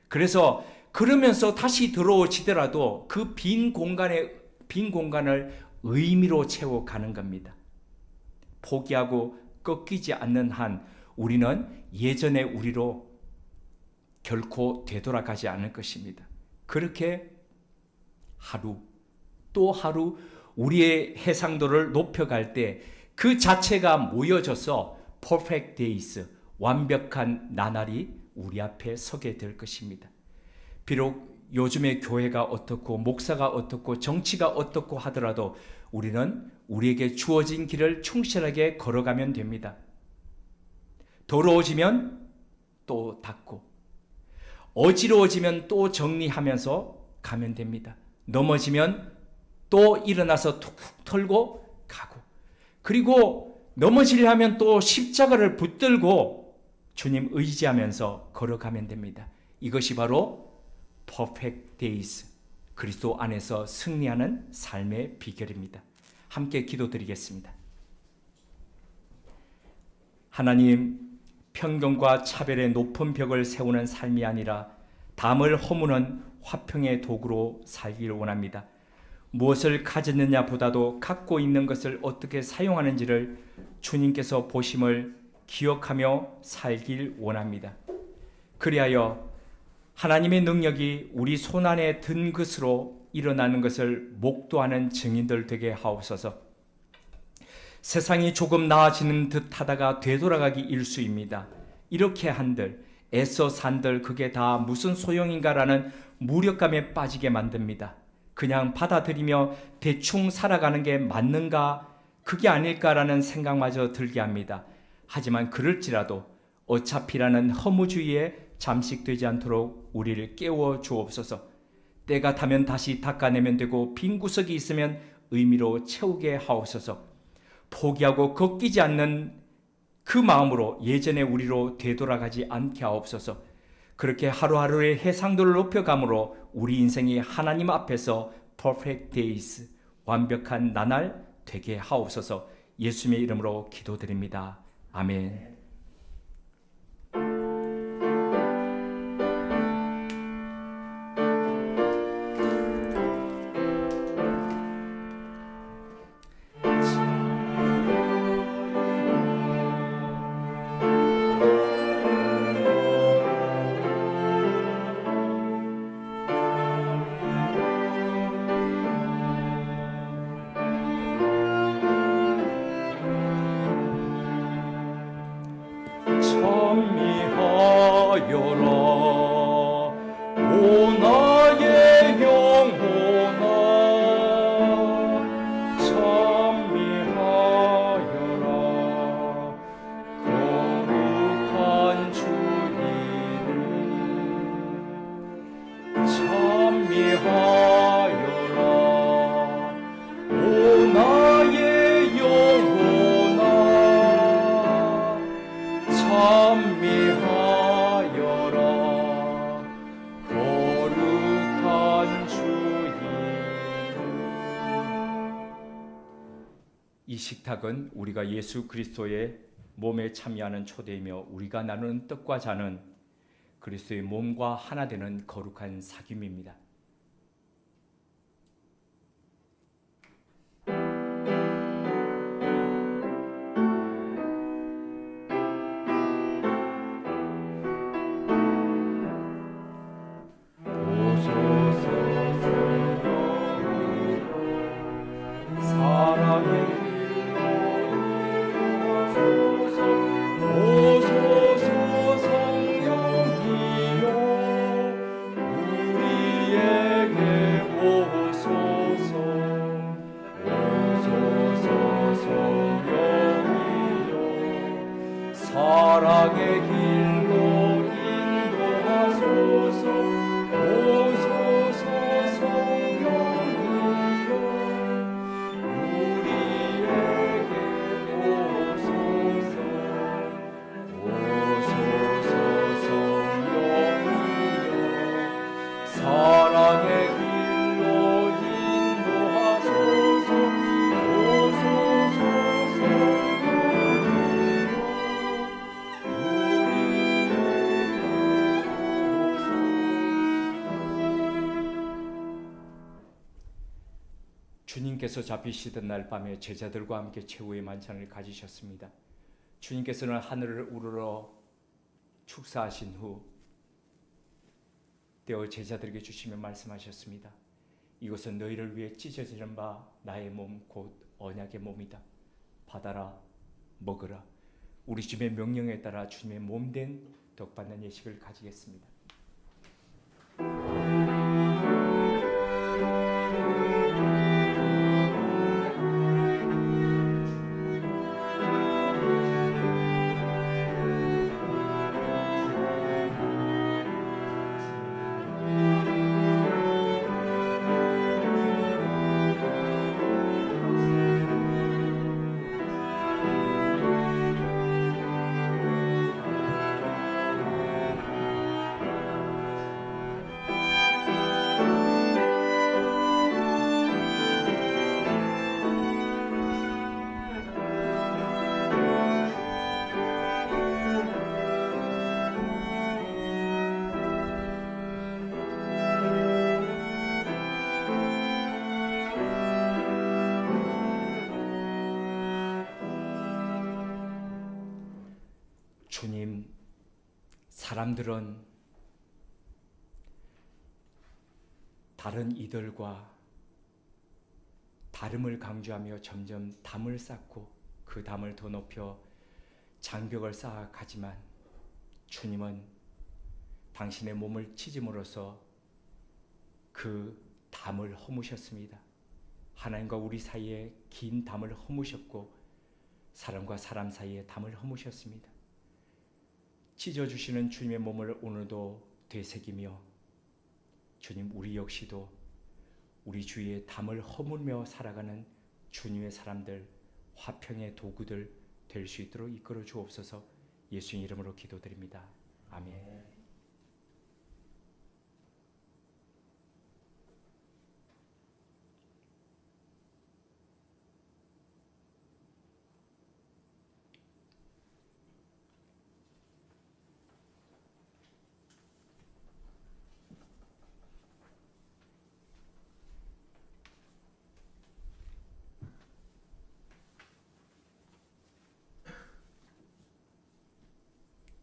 그래서 그러면서 다시 더러워지더라도 그 빈 공간을 의미로 채워가는 겁니다. 포기하고 꺾이지 않는 한 우리는 예전의 우리로 결코 되돌아가지 않을 것입니다. 그렇게 하루 또 하루 우리의 해상도를 높여갈 때 그 자체가 모여져서 Perfect Days, 완벽한 나날이 우리 앞에 서게 될 것입니다. 비록 요즘의 교회가 어떻고 목사가 어떻고 정치가 어떻고 하더라도 우리는 우리에게 주어진 길을 충실하게 걸어가면 됩니다. 더러워지면 또 닦고, 어지러워지면 또 정리하면서 가면 됩니다. 넘어지면 또 일어나서 툭툭 털고 가고, 그리고 넘어지려면 또 십자가를 붙들고 주님 의지하면서 걸어가면 됩니다. 이것이 바로 Perfect Days, 그리스도 안에서 승리하는 삶의 비결입니다. 함께 기도드리겠습니다. 하나님, 편견과 차별의 높은 벽을 세우는 삶이 아니라 담을 허무는 화평의 도구로 살기를 원합니다. 무엇을 가졌느냐 보다도 갖고 있는 것을 어떻게 사용하는지를 주님께서 보심을 기억하며 살길 원합니다. 그리하여 하나님의 능력이 우리 손안에 든 것으로 일어나는 것을 목도하는 증인들 되게 하옵소서. 세상이 조금 나아지는 듯 하다가 되돌아가기 일쑤입니다. 이렇게 한들, 애써 산들 그게 다 무슨 소용인가라는 무력감에 빠지게 만듭니다. 그냥 받아들이며 대충 살아가는 게 맞는가? 그게 아닐까라는 생각마저 들게 합니다. 하지만 그럴지라도 어차피라는 허무주의에 잠식되지 않도록 우리를 깨워 주옵소서. 때가 타면 다시 닦아내면 되고 빈 구석이 있으면 의미로 채우게 하옵소서. 포기하고 걷기지 않는 그 마음으로 예전의 우리로 되돌아가지 않게 하옵소서. 그렇게 하루하루의 해상도를 높여감으로 우리 인생이 하나님 앞에서 perfect days, 완벽한 나날 되게 하옵소서. 예수님의 이름으로 기도드립니다. 아멘. 찬미하여라 오 나의 영혼아 찬미하여라 거룩한 주님을 찬미하여라 오 나의 영혼아 찬미하여라 거룩한 주님. 이 식탁은 우리가 예수 그리스도의 몸에 참여하는 초대이며 우리가 나누는 떡과 잔은 그리스도의 몸과 하나 되는 거룩한 사귐입니다. 사랑의 길로 인도하소서. 오소서 성령이여 우리에게 오소서. 오소서 성령이여 사랑의 길로 인도하소서. 오소서 주님께서 잡히시던 날 밤에 제자들과 함께 최후의 만찬을 가지셨습니다. 주님께서는 하늘을 우러러 축사하신 후 떼어 제자들에게 주시며 말씀하셨습니다. 이것은 너희를 위해 찢어지는 바 나의 몸 곧 언약의 몸이다. 받아라 먹으라. 우리 주님의 명령에 따라 주님의 몸된 덕받는 예식을 가지겠습니다. 주님, 사람들은 다른 이들과 다름을 강조하며 점점 담을 쌓고 그 담을 더 높여 장벽을 쌓아가지만 주님은 당신의 몸을 찢음으로써 그 담을 허무셨습니다. 하나님과 우리 사이에 긴 담을 허무셨고 사람과 사람 사이에 담을 허무셨습니다. 찢어주시는 주님의 몸을 오늘도 되새기며 주님, 우리 역시도 우리 주위에 담을 허물며 살아가는 주님의 사람들, 화평의 도구들 될 수 있도록 이끌어 주옵소서. 예수님 이름으로 기도드립니다. 아멘.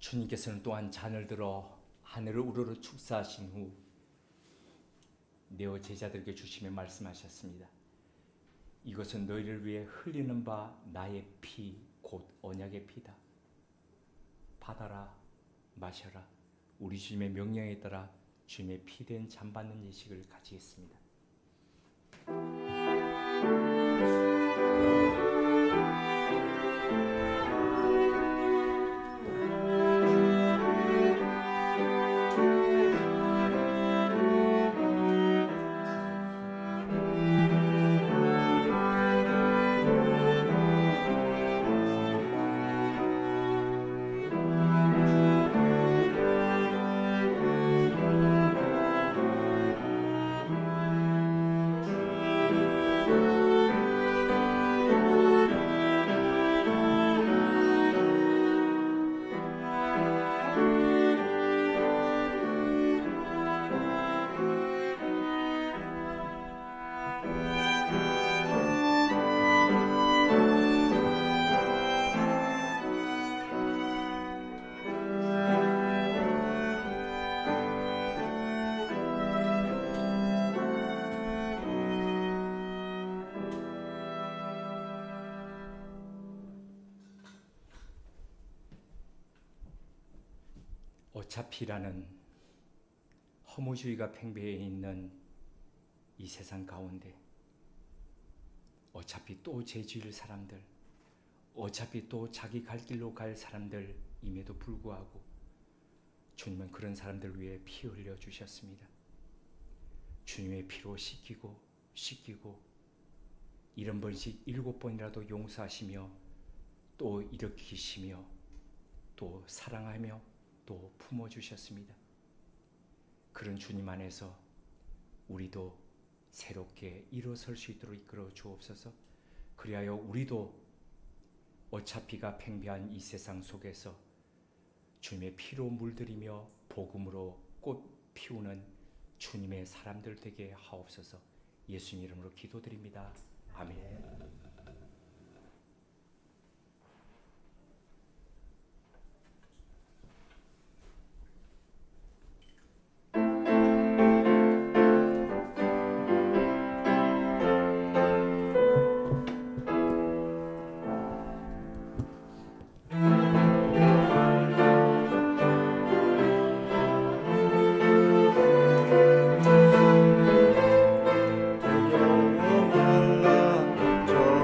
주님께서는 또한 잔을 들어 하늘을 우러러 축사하신 후 네어 제자들에게 주시며 말씀하셨습니다. 이것은 너희를 위해 흘리는 바 나의 피, 곧 언약의 피다. 받아라, 마셔라. 우리 주님의 명령에 따라 주님의 피된 잔 받는 예식을 가지겠습니다. 어차피라는 허무주의가 팽배해 있는 이 세상 가운데 어차피 또 죄 지을 사람들, 어차피 또 자기 갈 길로 갈 사람들임에도 불구하고 주님은 그런 사람들 위해 피 흘려 주셨습니다. 주님의 피로 씻기고 70번씩 7번이라도 용서하시며 또 일으키시며 또 사랑하며 또 품어주셨습니다. 그런 주님 안에서 우리도 새롭게 일어설 수 있도록 이끌어 주옵소서. 그리하여 우리도 어차피가 팽배한 이 세상 속에서 주님의 피로 물들이며 복음으로 꽃 피우는 주님의 사람들 되게 하옵소서. 예수님 이름으로 기도드립니다. 아멘. 영원한 나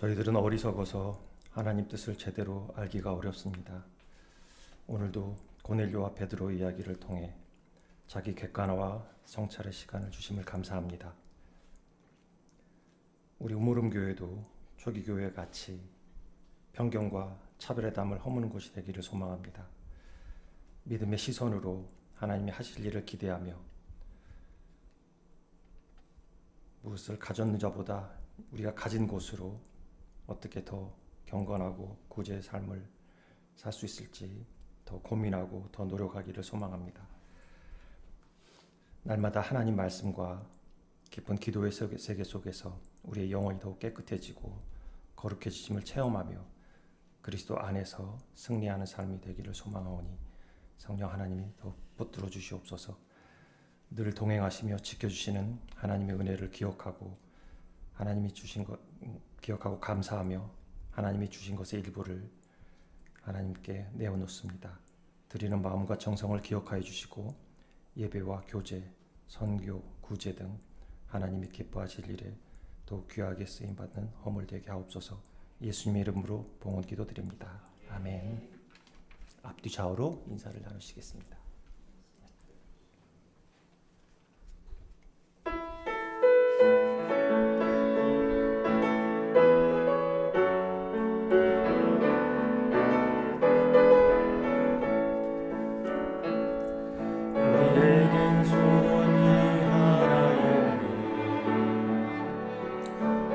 저희들은 어리석어서 하나님 뜻을 제대로 알기가 어렵습니다. 오늘도 고넬료와 베드로 이야기를 통해 자기 객관화와 성찰의 시간을 주심을 감사합니다. 우리 우물음 교회도 초기 교회 같이 편견과 차별의 담을 허무는 곳이 되기를 소망합니다. 믿음의 시선으로 하나님이 하실 일을 기대하며 무엇을 가졌는 자보다 우리가 가진 곳으로 어떻게 더 경건하고 구제의 삶을 살 수 있을지 더 고민하고 더 노력하기를 소망합니다. 날마다 하나님 말씀과 깊은 기도의 세계 속에서 우리의 영혼이 더욱 깨끗해지고 거룩해지심을 체험하며 그리스도 안에서 승리하는 삶이 되기를 소망하오니 성령 하나님이 더욱 붙들어 주시옵소서. 늘 동행하시며 지켜주시는 하나님의 은혜를 기억하고 하나님이 주신 것 기억하고 감사하며 하나님이 주신 것의 일부를 하나님께 내어놓습니다. 드리는 마음과 정성을 기억하여 주시고 예배와 교제, 선교, 구제 등 하나님이 기뻐하실 일에 더욱 귀하게 쓰임받는 허물 되게 하옵소서. 예수님의 이름으로 봉헌 기도드립니다. 아멘. 앞뒤 좌우로 인사를 나누시겠습니다. 내겐 소원이 하나였네.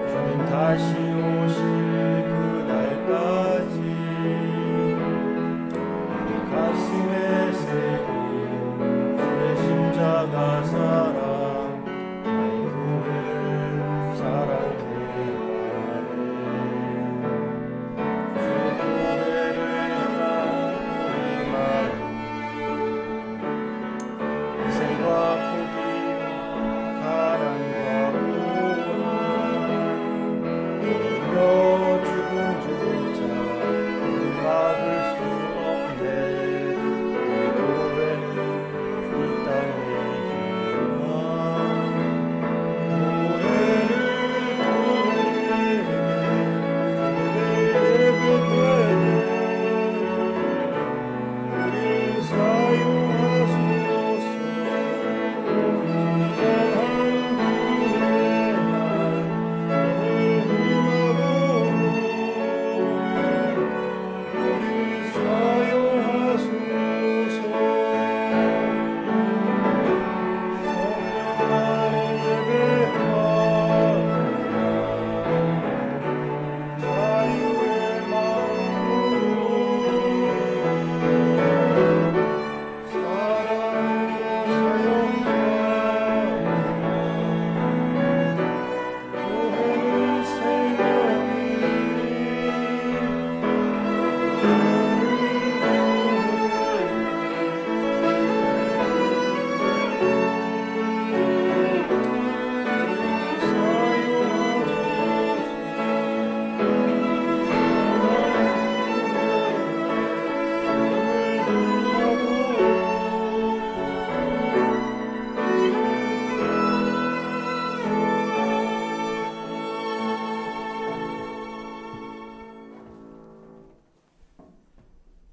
주님 다시 오실 그날까지 우리 가슴에 새긴 주의 십자가 사랑 나의 교회를 사랑케 하네. 주의 교회를 향한 우리 마음 희생과 포기, 가난과 고난, 오히려 죽음조차 막을 수 없네. 우리 교회는 이 땅의 희망. 교회를 우리 사용하소서.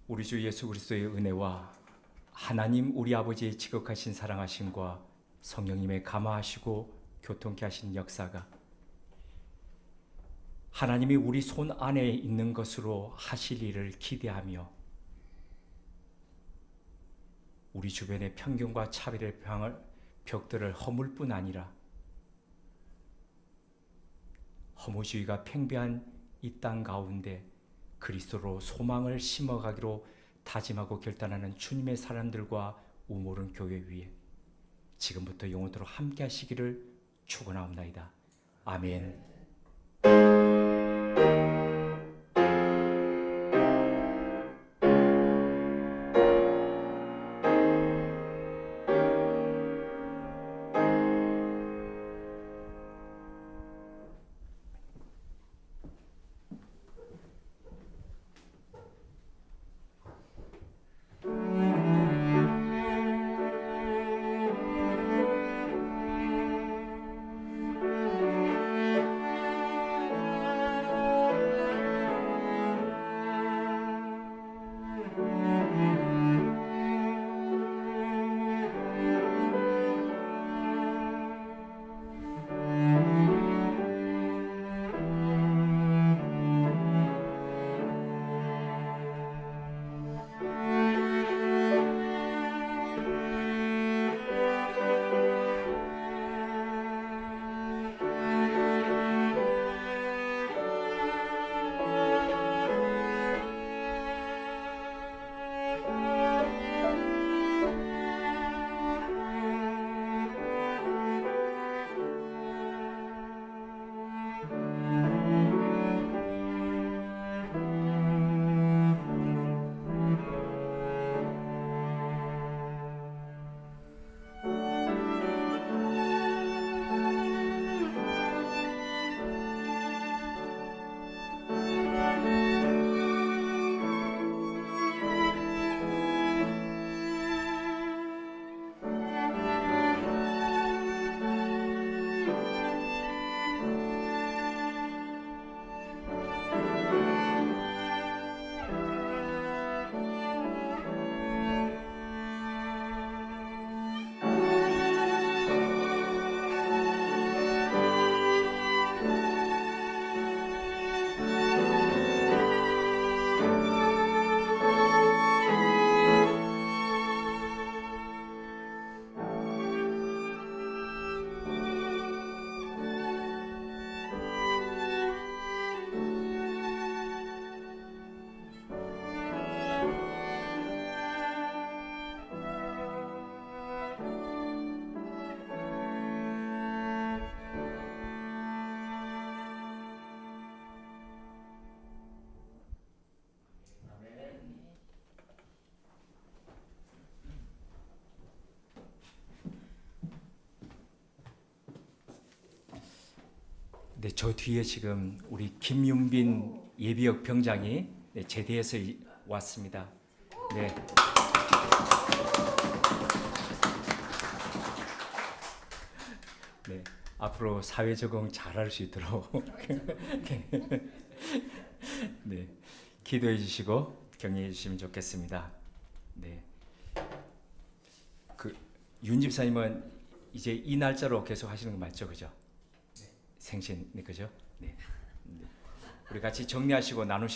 우리 주 예수 그리스도의 은혜와 하나님 우리 아버지의 지극하신 사랑하심과 성령님의 감화하시고 교통케 하신 역사가 하나님이 우리 손 안에 있는 것으로 하실 일을 기대하며 우리 주변의 편견과 차별의 벽들을 허물 뿐 아니라 허무주의가 팽배한 이 땅 가운데 그리스도로 소망을 심어가기로 다짐하고 결단하는 주님의 사람들과 우물은 교회 위에 지금부터 영원토록 함께 하시기를 축원하옵나이다. 아멘. 네, 저 뒤에 지금 우리 김윤빈 예비역 병장이 제대해서 왔습니다. 네. 네, 앞으로 사회 적응 잘할 수 있도록 네, 기도해 주시고 격려해 주시면 좋겠습니다. 네, 윤 집사님은 이제 이 날짜로 계속 하시는 거 맞죠, 그죠? 네. 생신, 네, 그죠? 네. 우리 같이 정리하시고 나누시다.